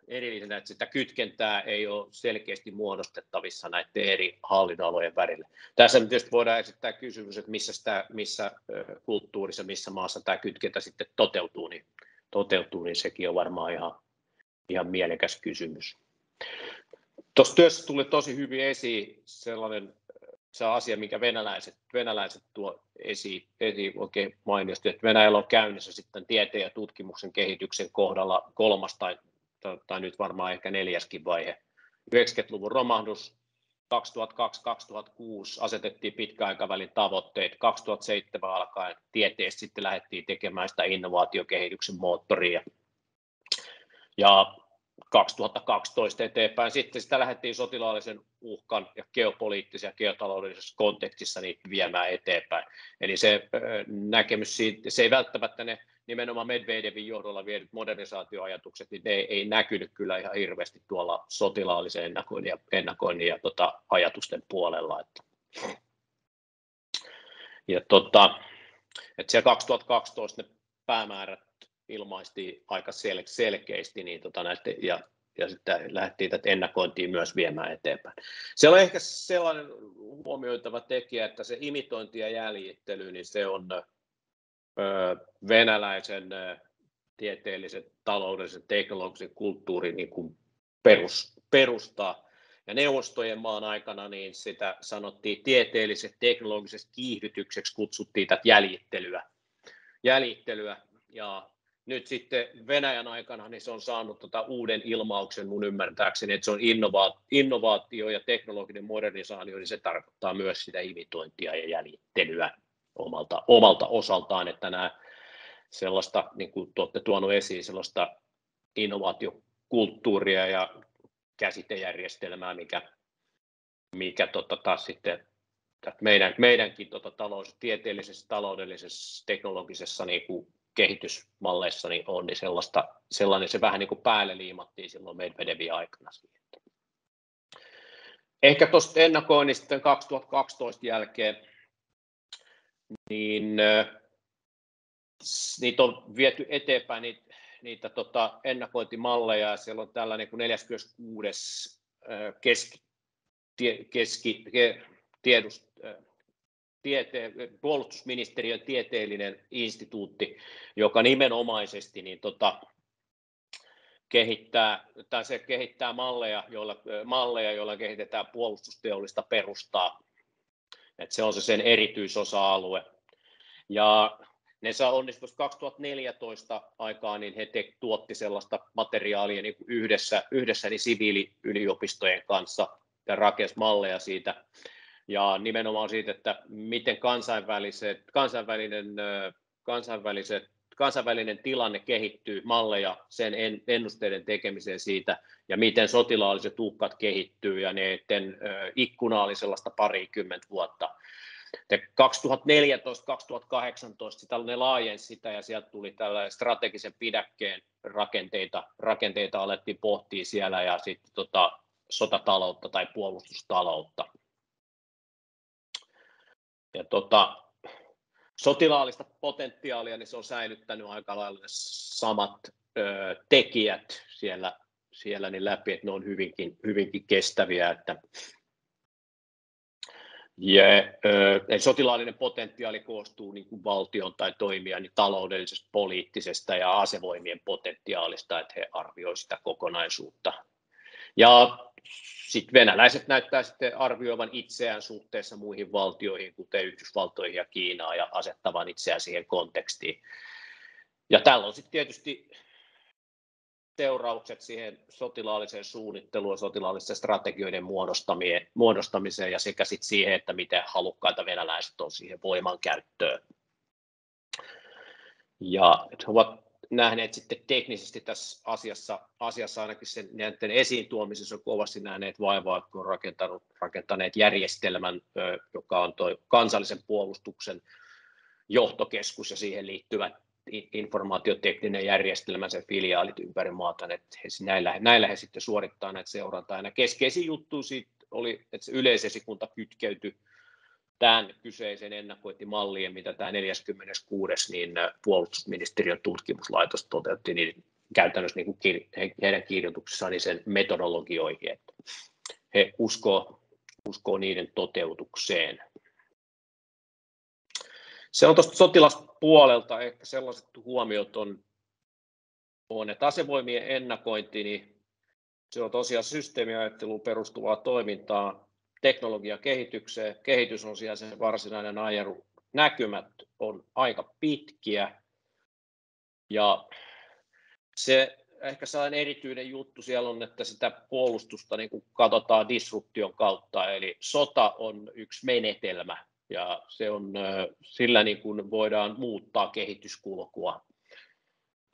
erillisenä, että sitä kytkentää ei ole selkeästi muodostettavissa näiden eri hallinnonalojen välillä. Tässä tietysti voidaan esittää kysymys, että missä kulttuurissa, missä maassa tämä kytkentä sitten toteutuu, niin sekin on varmaan ihan mielekäs kysymys. Tuossa työssä tuli tosi hyvin esiin se asia, minkä venäläiset tuo esiin oikein mainiosti, että Venäjällä on käynnissä sitten tieteen ja tutkimuksen kehityksen kohdalla kolmas tai nyt varmaan ehkä neljäskin vaihe. 90-luvun romahdus, 2002-2006 asetettiin pitkän aikavälin tavoitteet, 2007 alkaen tieteestä sitten lähdettiin tekemään sitä innovaatiokehityksen moottoria. Ja 2012 eteenpäin sitten sitä lähdettiin sotilaallisen uhkan ja geopoliittisen ja geotaloudellisessa kontekstissa niin viemään eteenpäin. Eli se näkemys siitä, se ei välttämättä ne nimenomaan Medvedevin johdolla viedyt modernisaatioajatukset, niin ne ei näkynyt kyllä ihan hirveästi tuolla sotilaallisen ennakoinnin ja ajatusten puolella. että siellä 2012 ne päämäärät ilmaistiin aika selkeästi niin ja sitten lähdettiin tätä ennakointia myös viemään eteenpäin. Siellä on ehkä sellainen huomioitava tekijä, että se imitointi ja jäljittely, niin se on venäläisen tieteellisen, taloudellisen, teknologisen kulttuurin niin kuin perusta. Ja neuvostojen maan aikana niin sitä sanottiin tieteelliseksi teknologiseksi kiihdytykseksi, kutsuttiin tätä jäljittelyä. Ja nyt sitten Venäjän aikana niin se on saanut uuden ilmauksen mun ymmärtääkseni, että se on innovaatio ja teknologinen modernisaatio, niin se tarkoittaa myös sitä imitointia ja jäljittelyä omalta osaltaan, että nämä sellaista, niin kuin olette tuonut esiin, sellaista innovaatiokulttuuria ja käsitejärjestelmää, mikä taas sitten meidänkin tieteellisessä, taloudellisessa, teknologisessa niin kuin kehitysmalleissa niin on, niin sellainen se vähän niin kuin päälle liimattiin silloin Medvedevin aikana. Ehkä tuosta ennakoinnista 2012 jälkeen, niin niitä on viety eteenpäin niitä ennakointimalleja, ja siellä on tällainen kuin 46. Puolustusministeriön tieteellinen instituutti, joka nimenomaisesti niin kehittää malleja, joilla kehitetään puolustusteollista perustaa. Et se on se sen erityisosa-alue. Ja ne onnistuivat 2014 aikaan, niin he tuotti sellaista materiaalia niin kuin yhdessä niin siviiliyliopistojen kanssa ja rakensi malleja siitä. Ja nimenomaan siitä, että miten kansainvälinen tilanne kehittyy, malleja sen ennusteiden tekemiseen siitä, ja miten sotilaalliset uhkat kehittyy, ja niiden ikkuna oli sellaista parikymmentä vuotta. 2014-2018 ne laajensi sitä, ja sieltä tuli tällainen strategisen pidäkkeen rakenteita alettiin pohtia siellä, ja sitten sotataloutta tai puolustustaloutta. Ja sotilaallista potentiaalia, niin se on säilyttänyt aika lailla samat tekijät siellä niin läpi, että ne on hyvinkin kestäviä. Sotilaallinen potentiaali koostuu niin kuin valtion tai toimijan niin taloudellisesta, poliittisesta ja asevoimien potentiaalista, että he arvioivat sitä kokonaisuutta. Ja sitten venäläiset näyttää sitten arvioivan itseään suhteessa muihin valtioihin, kuten Yhdysvaltoihin ja Kiinaan, ja asettavan itseään siihen kontekstiin. Ja tällä on sitten tietysti seuraukset siihen sotilaalliseen suunnitteluun, sotilaallisten strategioiden muodostamiseen ja sekä sitten siihen, että miten halukkaita venäläiset on siihen voimankäyttöön. Ja he ovat nähneet sitten teknisesti tässä asiassa ainakin sen näiden esiin tuomisessa kovasti nähneet vaivaa, kun on rakentaneet järjestelmän, joka on tuo kansallisen puolustuksen johtokeskus ja siihen liittyvät informaatiotekninen järjestelmä, sen filiaalit ympäri maata, että näillä he sitten suorittaa näitä seurantaa. Ja keskeisin juttu siitä oli, että se yleisesikunta kytkeytyi tämän kyseisen ennakointimalliin, mitä tämä 46. niin puolustusministeriön tutkimuslaitos toteutti, niin käytännössä niin kuin heidän kirjoituksessaan niin sen metodologioihin, että he uskoo niiden toteutukseen. Se on tuosta sotilaspuolelta ehkä sellaiset huomiot on, että asevoimien ennakointi, niin se on tosiaan systeemiajatteluun perustuvaa toimintaa, teknologian kehitykseen. Kehitys on siellä se varsinainen ajaru. Näkymät on aika pitkiä, ja se ehkä sellainen erityinen juttu siellä on, että sitä puolustusta niin kuin katsotaan disruption kautta, eli sota on yksi menetelmä, ja sillä niin kuin voidaan muuttaa kehityskulkua.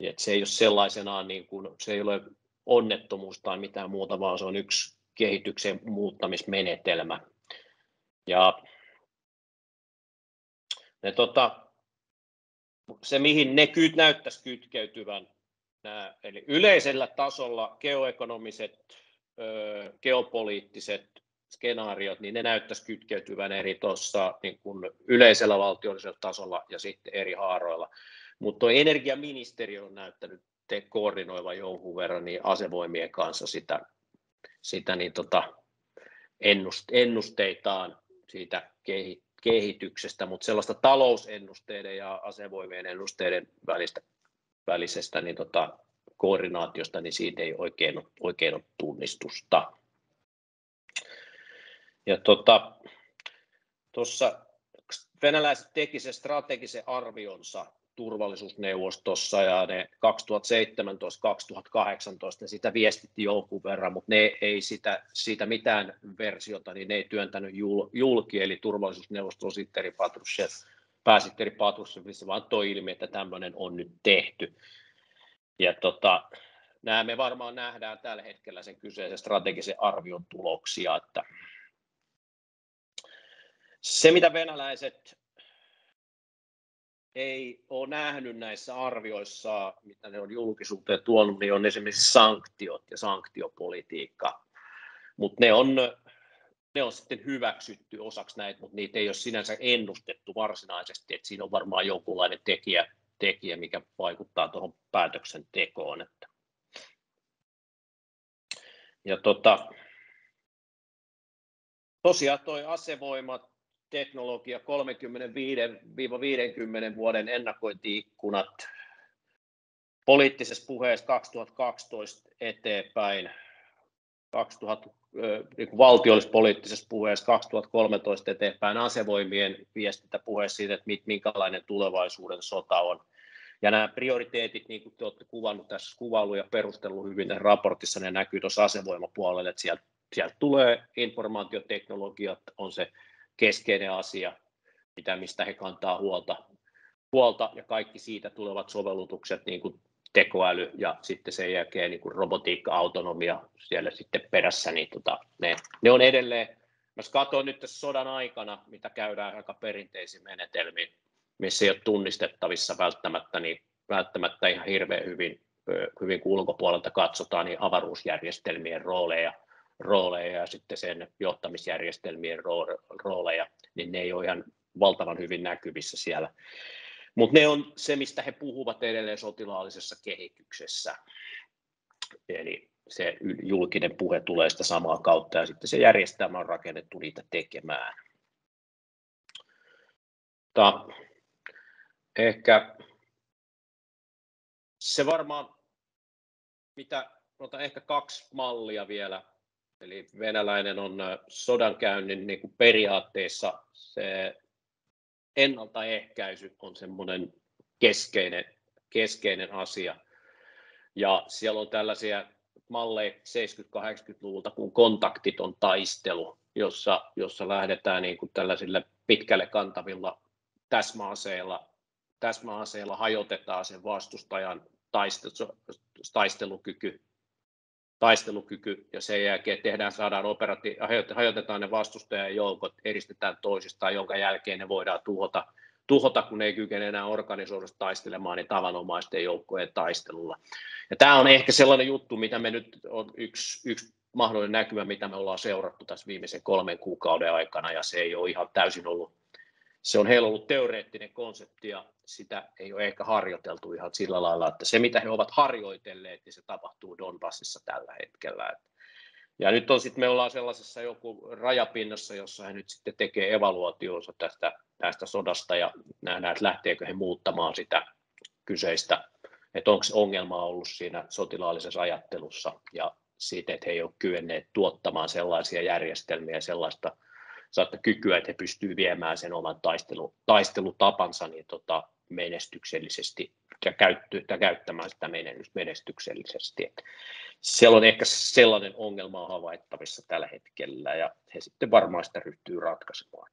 Et se ei ole sellaisenaan, niin kuin, se ei ole onnettomuus tai mitään muuta, vaan se on yksi kehityksen muuttamismenetelmä. Ja se, mihin ne näyttäisi kytkeytyvän, eli yleisellä tasolla geoekonomiset, geopoliittiset skenaariot, niin ne näyttäisi kytkeytyvän eri tuossa niin kuin yleisellä valtiollisella tasolla ja sitten eri haaroilla. Mutta tuo energiaministeriö on näyttänyt koordinoivan jonkun verran niin asevoimien kanssa sitä niin ennusteitaan siitä kehityksestä, mutta sellaista talousennusteiden ja asevoimien ennusteiden välisestä niin koordinaatiosta, niin siitä ei oikein ole tunnistusta. Ja tuossa venäläiset teki sen strategisen arvionsa turvallisuusneuvostossa ja ne 2017-2018 ne sitä viestitti jonkun verran, mutta ne ei siitä mitään versiota, niin ne ei työntänyt julki, eli turvallisuusneuvoston pääsihteeri Patrushev vaan toi ilmi, että tämmöinen on nyt tehty. Ja nämä me varmaan nähdään tällä hetkellä sen kyseisen strategisen arvion tuloksia, että se mitä venäläiset ei ole nähnyt näissä arvioissa, mitä ne on julkisuuteen tuonut, niin on esimerkiksi sanktiot ja sanktiopolitiikka, mutta ne on sitten hyväksytty osaksi näitä, mutta niitä ei ole sinänsä ennustettu varsinaisesti, että siinä on varmaan jonkunlainen tekijä mikä vaikuttaa tuohon päätöksentekoon. Ja tosiaan tuo asevoimat, teknologia, 35-50 vuoden ennakointi-ikkunat, poliittisessa puheessa 2012 eteenpäin, valtiollisessa poliittisessa puheessa 2013 eteenpäin, asevoimien viestintäpuheessa siitä, että minkälainen tulevaisuuden sota on. Ja nämä prioriteetit, niin kuin te olette kuvannut tässä kuvailu ja perustellut hyvin tässä raportissa, ne näkyy tuossa asevoimapuolella, että sieltä tulee informaatioteknologiat, on se keskeinen asia, mistä he kantaa huolta ja kaikki siitä tulevat sovellutukset, niin kuin tekoäly ja sitten sen jälkeen niin kuin robotiikka, autonomia siellä sitten perässä, niin ne on edelleen, jos katson nyt tässä sodan aikana, mitä käydään aika perinteisin menetelmiin, missä ei ole tunnistettavissa välttämättä ihan hirveän hyvin kun ulkopuolelta katsotaan, niin avaruusjärjestelmien rooleja ja sitten sen johtamisjärjestelmien rooleja, niin ne ei ole ihan valtavan hyvin näkyvissä siellä. Mutta ne on se, mistä he puhuvat edelleen sotilaallisessa kehityksessä. Eli se julkinen puhe tulee sitä samaa kautta ja sitten se järjestelmä on rakennettu niitä tekemään. Ehkä se varmaan, otan ehkä 2 mallia vielä. Eli venäläinen on sodankäynnin niin kuin periaatteessa se ennaltaehkäisy on semmoinen keskeinen asia. Ja siellä on tällaisia malleja 70-80-luvulta kuin kontaktiton taistelu, jossa lähdetään niin kuin tällaisille pitkälle kantavilla täsmäaseilla hajotetaan sen vastustajan taistelukyky ja sen jälkeen hajotetaan ne vastustajan joukot, eristetään toisistaan, jonka jälkeen ne voidaan tuhota, kun ei kykene enää organisoidusti taistelemaan niin tavanomaisten joukkojen taistelulla. Ja tämä on ehkä sellainen juttu, mitä me nyt on yksi mahdollinen näkymä, mitä me ollaan seurattu tässä viimeisen 3 kuukauden aikana, ja se ei ole ihan täysin ollut, se on heillä ollut teoreettinen konsepti, ja sitä ei ole ehkä harjoiteltu ihan sillä lailla, että se mitä he ovat harjoitelleet, niin se tapahtuu Donbassissa tällä hetkellä. Ja nyt me ollaan sellaisessa joku rajapinnassa, jossa he nyt sitten tekee evaluaatioonsa tästä sodasta ja nähdään, että lähteekö he muuttamaan sitä kyseistä, että onko ongelmaa ollut siinä sotilaallisessa ajattelussa ja siitä, että he ei ole kyenneet tuottamaan sellaisia järjestelmiä ja sellaista kykyä, että he pystyvät viemään sen oman taistelutapansa niin menestyksellisesti ja käyttämään sitä menestyksellisesti. Siellä on ehkä sellainen ongelma havaittavissa tällä hetkellä ja he sitten varmaan sitä ryhtyy ratkaisemaan.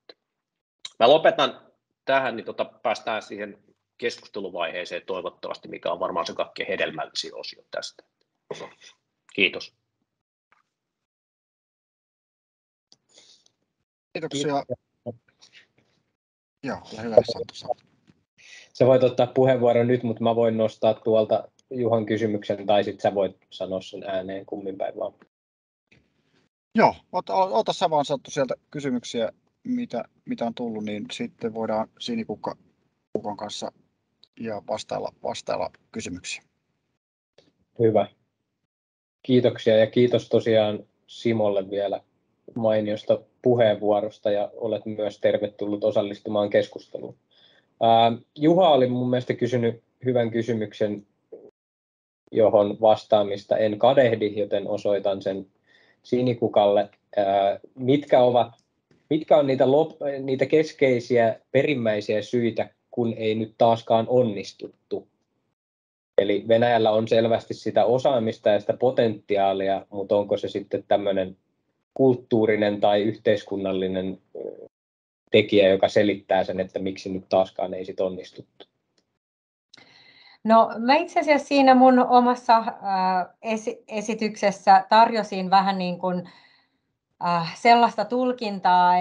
Mä lopetan tähän, niin päästään siihen keskusteluvaiheeseen toivottavasti, mikä on varmaan se kaikkein hedelmällisin osio tästä. Kiitos. Kiitoksia. Joo, hyvä Santtu. Sä voit ottaa puheenvuoron nyt, mutta mä voin nostaa tuolta Juhan kysymyksen, tai sitten sä voit sanoa sen ääneen kummin päin vaan. Joo, ota sä vaan Santtu sieltä kysymyksiä, mitä on tullut, niin sitten voidaan Sinikukon kanssa ja vastailla kysymyksiin. Hyvä. Kiitoksia ja kiitos tosiaan Simolle vielä mainiosta puheenvuorosta ja olet myös tervetullut osallistumaan keskusteluun. Juha oli mun mielestä kysynyt hyvän kysymyksen, johon vastaamista en kadehdi, joten osoitan sen Sinikukalle. Mitkä on niitä keskeisiä perimmäisiä syitä, kun ei nyt taaskaan onnistuttu? Eli Venäjällä on selvästi sitä osaamista ja sitä potentiaalia, mutta onko se sitten tämmöinen kulttuurinen tai yhteiskunnallinen tekijä, joka selittää sen, että miksi nyt taaskaan ei sit onnistuttu? No, mä itse asiassa siinä mun omassa esityksessä tarjosin vähän niin kuin sellaista tulkintaa,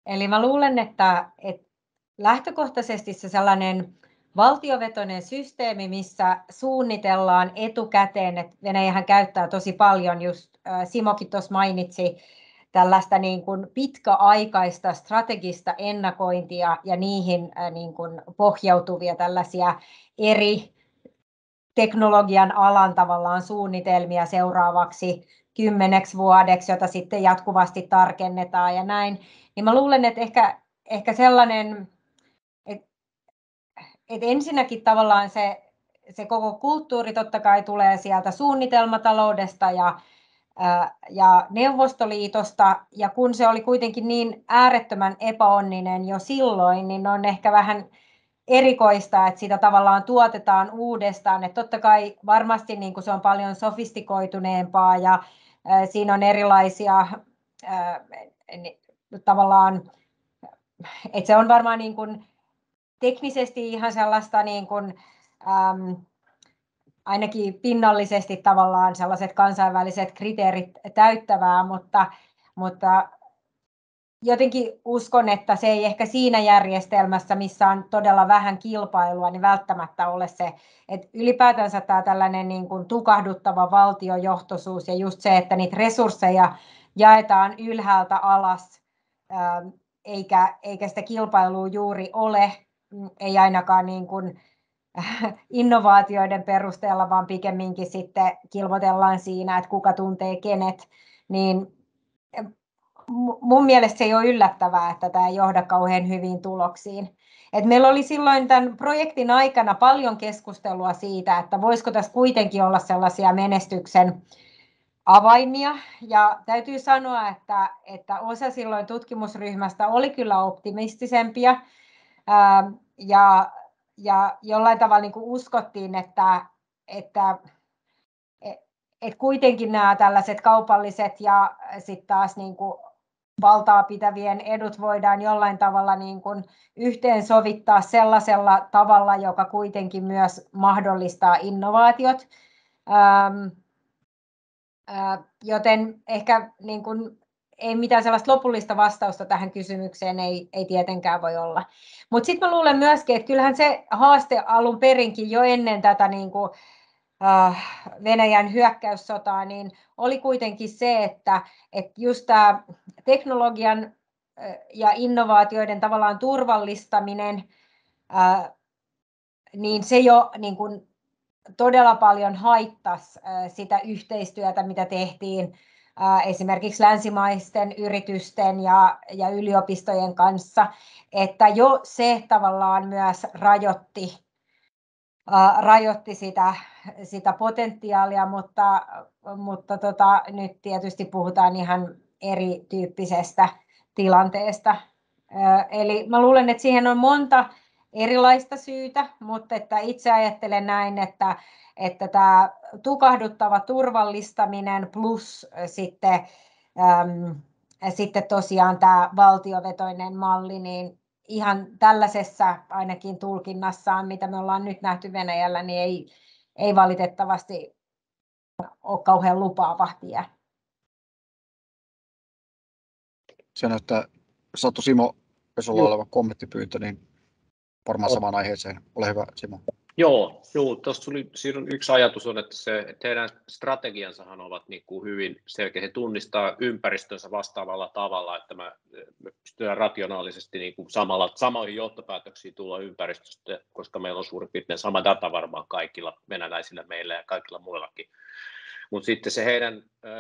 eli mä luulen, että lähtökohtaisesti se sellainen valtiovetoinen systeemi, missä suunnitellaan etukäteen, että Venäjähän käyttää tosi paljon, just Simokin tuossa mainitsi, tällaista niin kuin pitkäaikaista strategista ennakointia ja niihin niin kuin pohjautuvia tällaisia eri teknologian alan tavallaan suunnitelmia seuraavaksi 10 vuodeksi, jota sitten jatkuvasti tarkennetaan ja näin. Niin mä luulen, että ehkä sellainen, että ensinnäkin tavallaan se koko kulttuuri totta kai tulee sieltä suunnitelmataloudesta ja Neuvostoliitosta, ja kun se oli kuitenkin niin äärettömän epäonninen jo silloin, niin on ehkä vähän erikoista, että sitä tavallaan tuotetaan uudestaan. Että totta kai varmasti niin kuin se on paljon sofistikoituneempaa ja siinä on erilaisia tavallaan, että se on varmaan niin kuin teknisesti ihan sellaista niin kuin, ainakin pinnallisesti tavallaan sellaiset kansainväliset kriteerit täyttävää, mutta jotenkin uskon, että se ei ehkä siinä järjestelmässä, missä on todella vähän kilpailua, niin välttämättä ole se, että ylipäätänsä tämä tällainen niin kuin tukahduttava valtiojohtoisuus ja just se, että niitä resursseja jaetaan ylhäältä alas, eikä sitä kilpailua juuri ole, ei ainakaan niin kuin innovaatioiden perusteella, vaan pikemminkin sitten kilvoitellaan siinä, että kuka tuntee kenet, niin mun mielestä se ei ole yllättävää, että tämä ei johda kauhean hyviin tuloksiin. Et meillä oli silloin tämän projektin aikana paljon keskustelua siitä, että voisiko tässä kuitenkin olla sellaisia menestyksen avaimia. Ja täytyy sanoa, että osa silloin tutkimusryhmästä oli kyllä optimistisempia. Ja jollain tavalla niin kuin uskottiin, että kuitenkin nämä tällaiset kaupalliset ja sitten taas niin kuin valtaa pitävien edut voidaan jollain tavalla niin kuin yhteensovittaa sellaisella tavalla, joka kuitenkin myös mahdollistaa innovaatiot. Joten ehkä niin kuin ei mitään sellaista lopullista vastausta tähän kysymykseen ei tietenkään voi olla. Mutta sitten mä luulen myöskin, että kyllähän se haaste alun perinkin jo ennen tätä niin kuin Venäjän hyökkäyssotaa, niin oli kuitenkin se, että just tämä teknologian ja innovaatioiden tavallaan turvallistaminen, niin se jo niin kuin todella paljon haittasi sitä yhteistyötä, mitä tehtiin esimerkiksi länsimaisten yritysten ja yliopistojen kanssa, että jo se tavallaan myös rajoitti sitä potentiaalia, mutta nyt tietysti puhutaan ihan erityyppisestä tilanteesta. Eli mä luulen, että siihen on monta erilaista syytä, mutta että itse ajattelen näin, että tämä tukahduttava turvallistaminen plus sitten tosiaan tämä valtiovetoinen malli, niin ihan tällaisessa ainakin tulkinnassaan, mitä me ollaan nyt nähty Venäjällä, niin ei valitettavasti ole kauhean lupaava tie. Se näyttää, Satu Simo, jos sulla oleva kommenttipyyntö, niin varmaan samaan aiheeseen. Ole hyvä, Simo. Joo, siinä on yksi ajatus on, että heidän strategiansahan ovat niin kuin hyvin selkeä. He tunnistaa ympäristönsä vastaavalla tavalla, että me pystytään rationaalisesti niin kuin samoihin johtopäätöksiin tulla ympäristöstä, koska meillä on suurin piirtein sama data varmaan kaikilla venäläisillä meillä ja kaikilla muillakin. Mutta sitten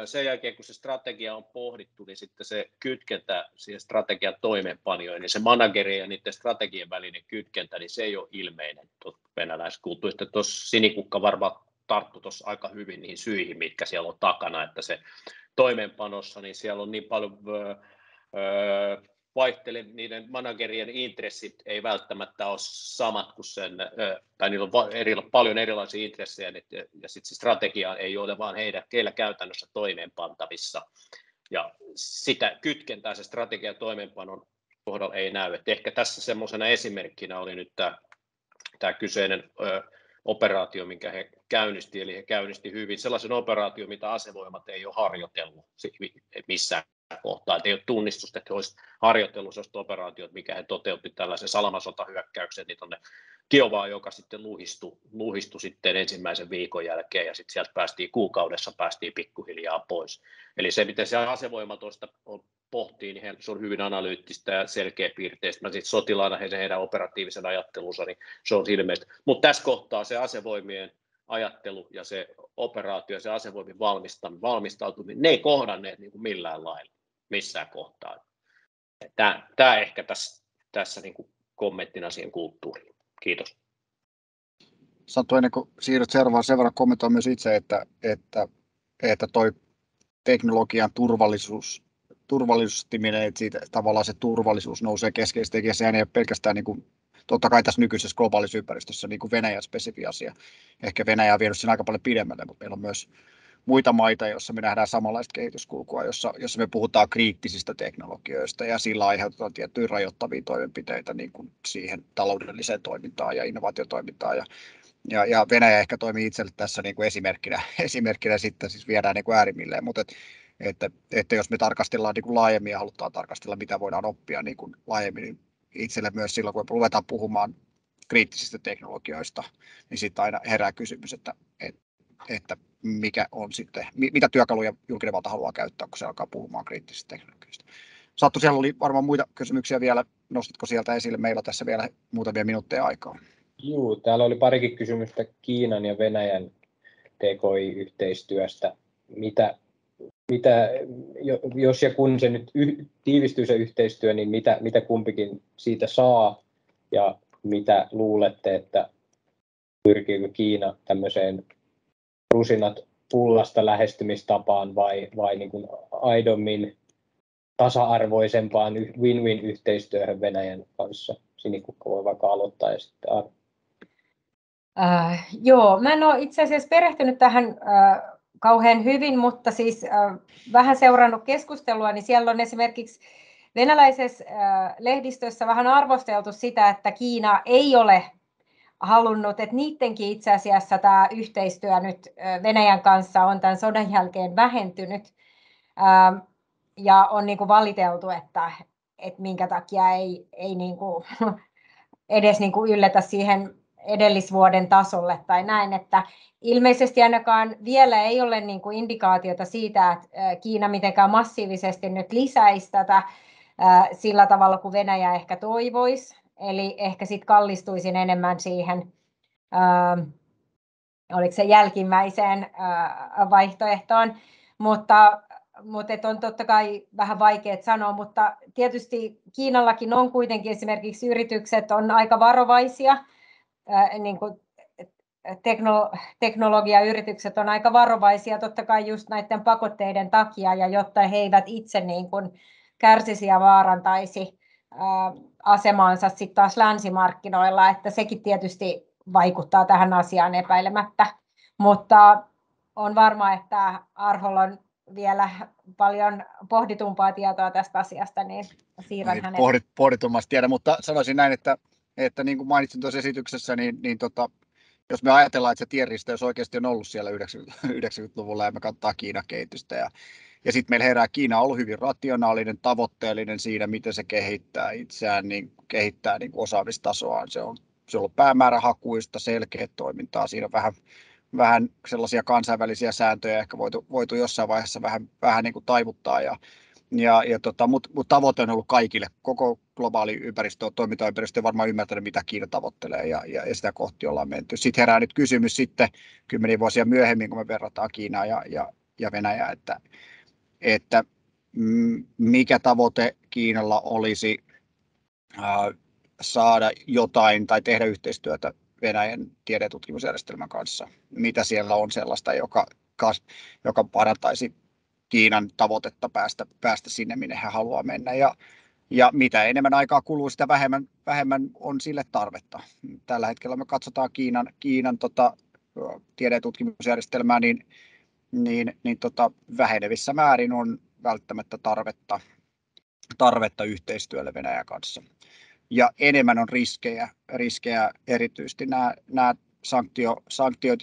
sen jälkeen, kun se strategia on pohdittu, niin sitten se kytkentä siihen strategian toimeenpanijoihin, niin se manageri ja niiden strategien välinen kytkentä, niin se ei ole ilmeinen venäläiskulttuurista. Tuossa Sinikukka varmaan tarttui tuossa aika hyvin niihin syihin, mitkä siellä on takana, että se toimeenpanossa, niin siellä on niin paljon niiden managerien intressit ei välttämättä ole samat kuin tai niillä on paljon erilaisia intressejä, ja sitten se strategia ei ole vaan heillä käytännössä toimeenpantavissa, ja sitä kytkentää se strategia toimeenpanon kohdalla ei näy. Et ehkä tässä semmoisena esimerkkinä oli nyt tämä kyseinen operaatio, minkä he käynnisti, eli he käynnisti hyvin sellaisen operaation, mitä asevoimat ei ole harjoitellut missään kohtaa, että ei ole tunnistusta, että he olisivat harjoitellut sellaista operaatiota, mikä he toteutti tällaisen salamasotahyökkäyksen niin tuonne Kiovaan, joka sitten luhistui sitten ensimmäisen viikon jälkeen, ja sitten sieltä kuukaudessa päästiin pikkuhiljaa pois. Eli se, miten se asevoima tuosta pohtii, niin se on hyvin analyyttistä ja selkeäpiirteistä. Sitten sotilaana heidän operatiivisen ajattelunsa, niin se on ilmeistä. Mutta tässä kohtaa se asevoimien ajattelu ja se operaatio ja se asevoimien valmistautuminen, ne ei kohdanneet niin kuin millään lailla missään kohtaa. Tämä ehkä tässä niin kuin kommenttina siihen kulttuuriin. Kiitos. Satu, ennen kuin siirryt seuraavaan, sen verran kommentoin myös itse, että toi teknologian turvallisuustiminen, että siitä tavallaan se turvallisuus nousee keskeisesti tekijä. Sehän ei ole pelkästään niin kuin, totta kai tässä nykyisessä globaalissa ympäristössä niin kuin Venäjän spesifi asia. Ehkä Venäjä on vienyt sen aika paljon pidemmälle, mutta meillä on myös muita maita, joissa me nähdään samanlaista kehityskulkua, jossa me puhutaan kriittisistä teknologioista ja sillä aiheutetaan tiettyjä rajoittavia toimenpiteitä niin kuin siihen taloudelliseen toimintaan ja innovaatiotoimintaan. Ja Venäjä ehkä toimii itselle tässä niin kuin esimerkkinä sitten siis viedään niin kuin äärimmilleen, mutta että jos me tarkastellaan niin kuin laajemmin ja halutaan tarkastella, mitä voidaan oppia niin kuin laajemmin, niin itselle myös silloin, kun ruvetaan puhumaan kriittisistä teknologioista, niin sitten aina herää kysymys, että mikä on sitten, mitä työkaluja julkinen valta haluaa käyttää, kun se alkaa puhumaan kriittisistä teknologioista. Satu, siellä oli varmaan muita kysymyksiä vielä. Nostitko sieltä esille? Meillä on tässä vielä muutamia minuutteja aikaa. Joo, täällä oli parikin kysymystä Kiinan ja Venäjän TKI-yhteistyöstä. Jos ja kun se nyt tiivistyy se yhteistyö, niin mitä kumpikin siitä saa ja mitä luulette, että pyrkiikö Kiina tämmöiseen rusinat pullasta lähestymistapaan vai niin kuin aidommin tasa-arvoisempaan win-win-yhteistyöhön Venäjän kanssa? Sinikukka voi vaikka aloittaa ja sitten Joo, mä en ole itse asiassa perehtynyt tähän kauhean hyvin, mutta siis vähän seurannut keskustelua, niin siellä on esimerkiksi venäläisessä lehdistössä vähän arvosteltu sitä, että Kiina ei ole halunnut, että niidenkin itse asiassa tämä yhteistyö nyt Venäjän kanssa on tämän sodan jälkeen vähentynyt ja on niin kuin valiteltu, että minkä takia ei niin kuin edes niin kuin yllätä siihen edellisvuoden tasolle tai näin, että ilmeisesti ainakaan vielä ei ole niin kuin indikaatiota siitä, että Kiina mitenkään massiivisesti nyt lisäisi tätä sillä tavalla kuin Venäjä ehkä toivoisi, eli ehkä sitten kallistuisin enemmän siihen, oliko se jälkimmäiseen vaihtoehtoon, mutta on totta kai vähän vaikea sanoa, mutta tietysti Kiinallakin on kuitenkin esimerkiksi yritykset on aika varovaisia, niin kuin teknologiayritykset on aika varovaisia totta kai just näiden pakotteiden takia ja jotta he eivät itse niin kuin kärsisi ja vaarantaisi asemaansa sitten taas länsimarkkinoilla, että sekin tietysti vaikuttaa tähän asiaan epäilemättä, mutta on varma, että Arholla on vielä paljon pohditumpaa tietoa tästä asiasta, niin siirrän hänelle. Pohditummasta tiedä, mutta sanoisin näin, että niin kuin mainitsin tuossa esityksessä, niin jos me ajatellaan, että se tienristeys oikeasti on ollut siellä 90-luvulla ja me katsotaan Kiinan kehitystä ja sitten meillä herää, Kiina on ollut hyvin rationaalinen, tavoitteellinen siinä, miten se kehittää itseään, niin kehittää niin kuin osaamistasoaan. Se on siellä on päämäärähakuista selkeä toimintaa, siinä on vähän sellaisia kansainvälisiä sääntöjä ehkä voitu jossain vaiheessa vähän niin kuin taivuttaa mutta tavoite on ollut kaikille, koko globaali ympäristö, toimintaympäristö on varmaan ymmärtänyt, mitä Kiina tavoittelee ja sitä kohti ollaan menty. Sitten herää nyt kysymys sitten 10 vuosia myöhemmin, kun me verrataan Kiinaa ja Venäjää, että mikä tavoite Kiinalla olisi saada jotain tai tehdä yhteistyötä Venäjän tiede- ja tutkimusjärjestelmän kanssa. Mitä siellä on sellaista, joka parantaisi Kiinan tavoitetta päästä sinne, minne he haluaa mennä. Ja mitä enemmän aikaa kuluu, sitä vähemmän on sille tarvetta. Tällä hetkellä me katsotaan Kiinan tiede- ja tutkimusjärjestelmää, niin vähenevissä määrin on välttämättä tarvetta yhteistyölle Venäjän kanssa. Ja enemmän on riskejä erityisesti nämä sanktiot,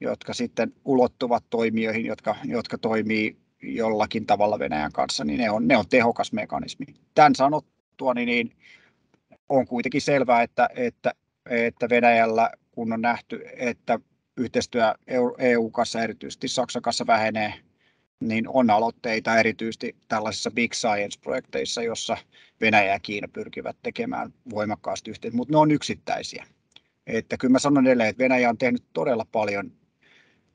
jotka sitten ulottuvat toimijoihin, jotka toimii jollakin tavalla Venäjän kanssa, niin ne on tehokas mekanismi. Tämän sanottua, niin on kuitenkin selvää, että Venäjällä, kun on nähty, että yhteistyö EU kanssa, erityisesti Saksan kanssa vähenee, niin on aloitteita erityisesti tällaisissa big science-projekteissa, jossa Venäjä ja Kiina pyrkivät tekemään voimakkaasti yhteen, mutta ne on yksittäisiä. Että kyllä mä sanon edelleen, että Venäjä on tehnyt todella paljon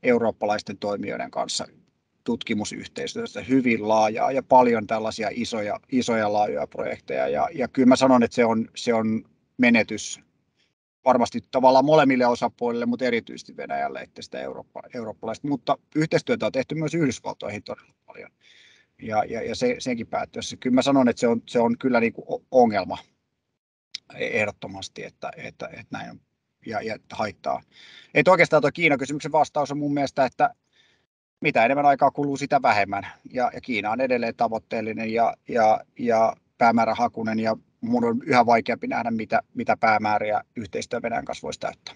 eurooppalaisten toimijoiden kanssa tutkimusyhteistyöstä hyvin laajaa ja paljon tällaisia isoja laajoja projekteja. Ja kyllä mä sanon, että se on menetys varmasti tavallaan molemmille osapuolille, mutta erityisesti Venäjälle, että sitä eurooppalaista. Mutta yhteistyötä on tehty myös Yhdysvaltoihin todella paljon. Ja senkin päättyessä. Kyllä mä sanon, että se on kyllä niin kuin ongelma ehdottomasti, että näin on ja haittaa. Että oikeastaan tuo Kiina-kysymyksen vastaus on mun mielestä, että mitä enemmän aikaa kuluu, sitä vähemmän. Ja Kiina on edelleen tavoitteellinen ja päämäärähakuinen ja mun on yhä vaikeampi nähdä, mitä päämääriä yhteistyö Venäjän kanssa voisi täyttää.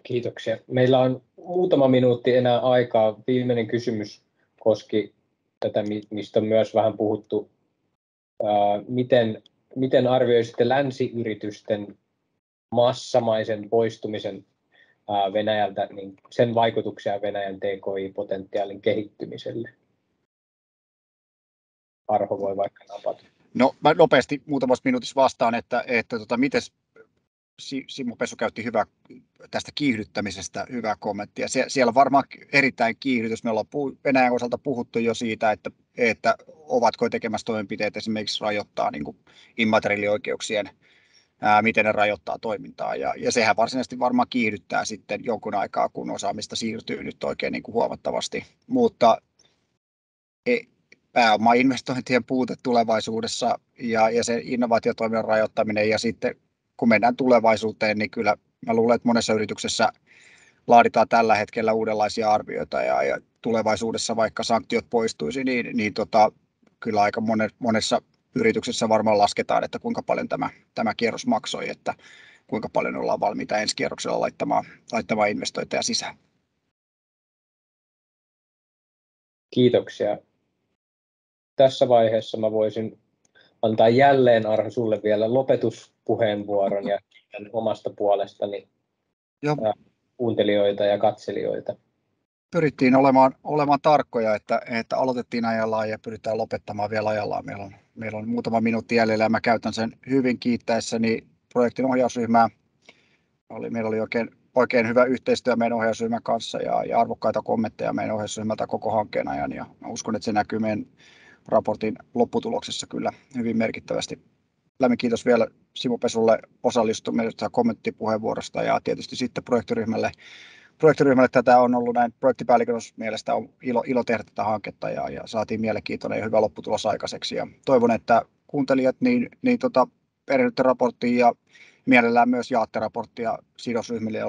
Kiitoksia. Meillä on muutama minuutti enää aikaa. Viimeinen kysymys koski tätä, mistä on myös vähän puhuttu. Miten arvioisitte länsiyritysten massamaisen poistumisen Venäjältä, niin sen vaikutuksia Venäjän TKI-potentiaalin kehittymiselle? Arho voi vaikka napata. No, mä nopeasti muutamassa minuutissa vastaan, että miten Simo Pesu käytti tästä kiihdyttämisestä hyvää kommenttia. Siellä on varmaan erittäin kiihdytys. Me ollaan Venäjän osalta puhuttu jo siitä, että ovatko tekemässä toimenpiteet esimerkiksi rajoittaa niin kuin immateriaalioikeuksien, miten ne rajoittaa toimintaa. Ja sehän varsinaisesti varmaan kiihdyttää sitten jonkun aikaa, kun osaamista siirtyy nyt oikein niin kuin huomattavasti. Mutta pääomainvestointien puute tulevaisuudessa ja se innovaatiotoiminnan rajoittaminen ja sitten kun mennään tulevaisuuteen, niin kyllä mä luulen, että monessa yrityksessä laaditaan tällä hetkellä uudenlaisia arvioita ja tulevaisuudessa vaikka sanktiot poistuisi, niin kyllä aika monessa yrityksessä varmaan lasketaan, että kuinka paljon tämä kierros maksoi, että kuinka paljon ollaan valmiita ensi kierroksella laittamaan investointeja sisään. Kiitoksia. Tässä vaiheessa mä voisin antaa jälleen, Arho, sulle vielä lopetuspuheenvuoron ja omasta puolestani kuuntelijoita ja katselijoita. Pyrittiin olemaan tarkkoja, että aloitettiin ajallaan ja pyritään lopettamaan vielä ajallaan. Meillä on muutama minuutti jäljellä ja mä käytän sen hyvin kiittäessäni projektin ohjausryhmää. Meillä oli oikein hyvä yhteistyö meidän ohjausryhmän kanssa ja arvokkaita kommentteja meidän ohjausryhmältä koko hankkeen ajan. Ja mä uskon, että se näkyy meidän raportin lopputuloksessa kyllä hyvin merkittävästi. Lämmin kiitos vielä Simo Pesulle osallistumisesta ja kommenttipuheenvuorosta ja tietysti sitten projektiryhmälle. Tätä on ollut näin projektipäällikön mielestä on ilo tehdä tätä hanketta ja saatiin mielenkiintoinen ja hyvä lopputulos aikaiseksi. Ja toivon, että kuuntelijat perehdytte raporttiin ja mielellään myös jaatte raporttia sidosryhmille,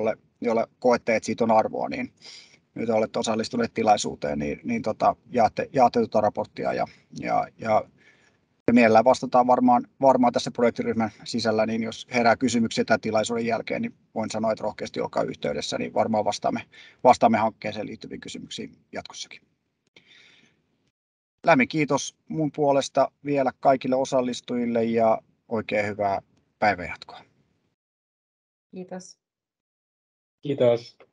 jolle koette, että siitä on arvoa, niin nyt olette osallistuneet tilaisuuteen, niin jaatte tuota raporttia ja mielellään vastataan varmaan tässä projektiryhmän sisällä, niin jos herää kysymyksiä tämän tilaisuuden jälkeen, niin voin sanoa, että rohkeasti olkaa yhteydessä, niin varmaan vastaamme hankkeeseen liittyviin kysymyksiin jatkossakin. Lämmin kiitos mun puolesta vielä kaikille osallistujille ja oikein hyvää päivänjatkoa. Kiitos. Kiitos.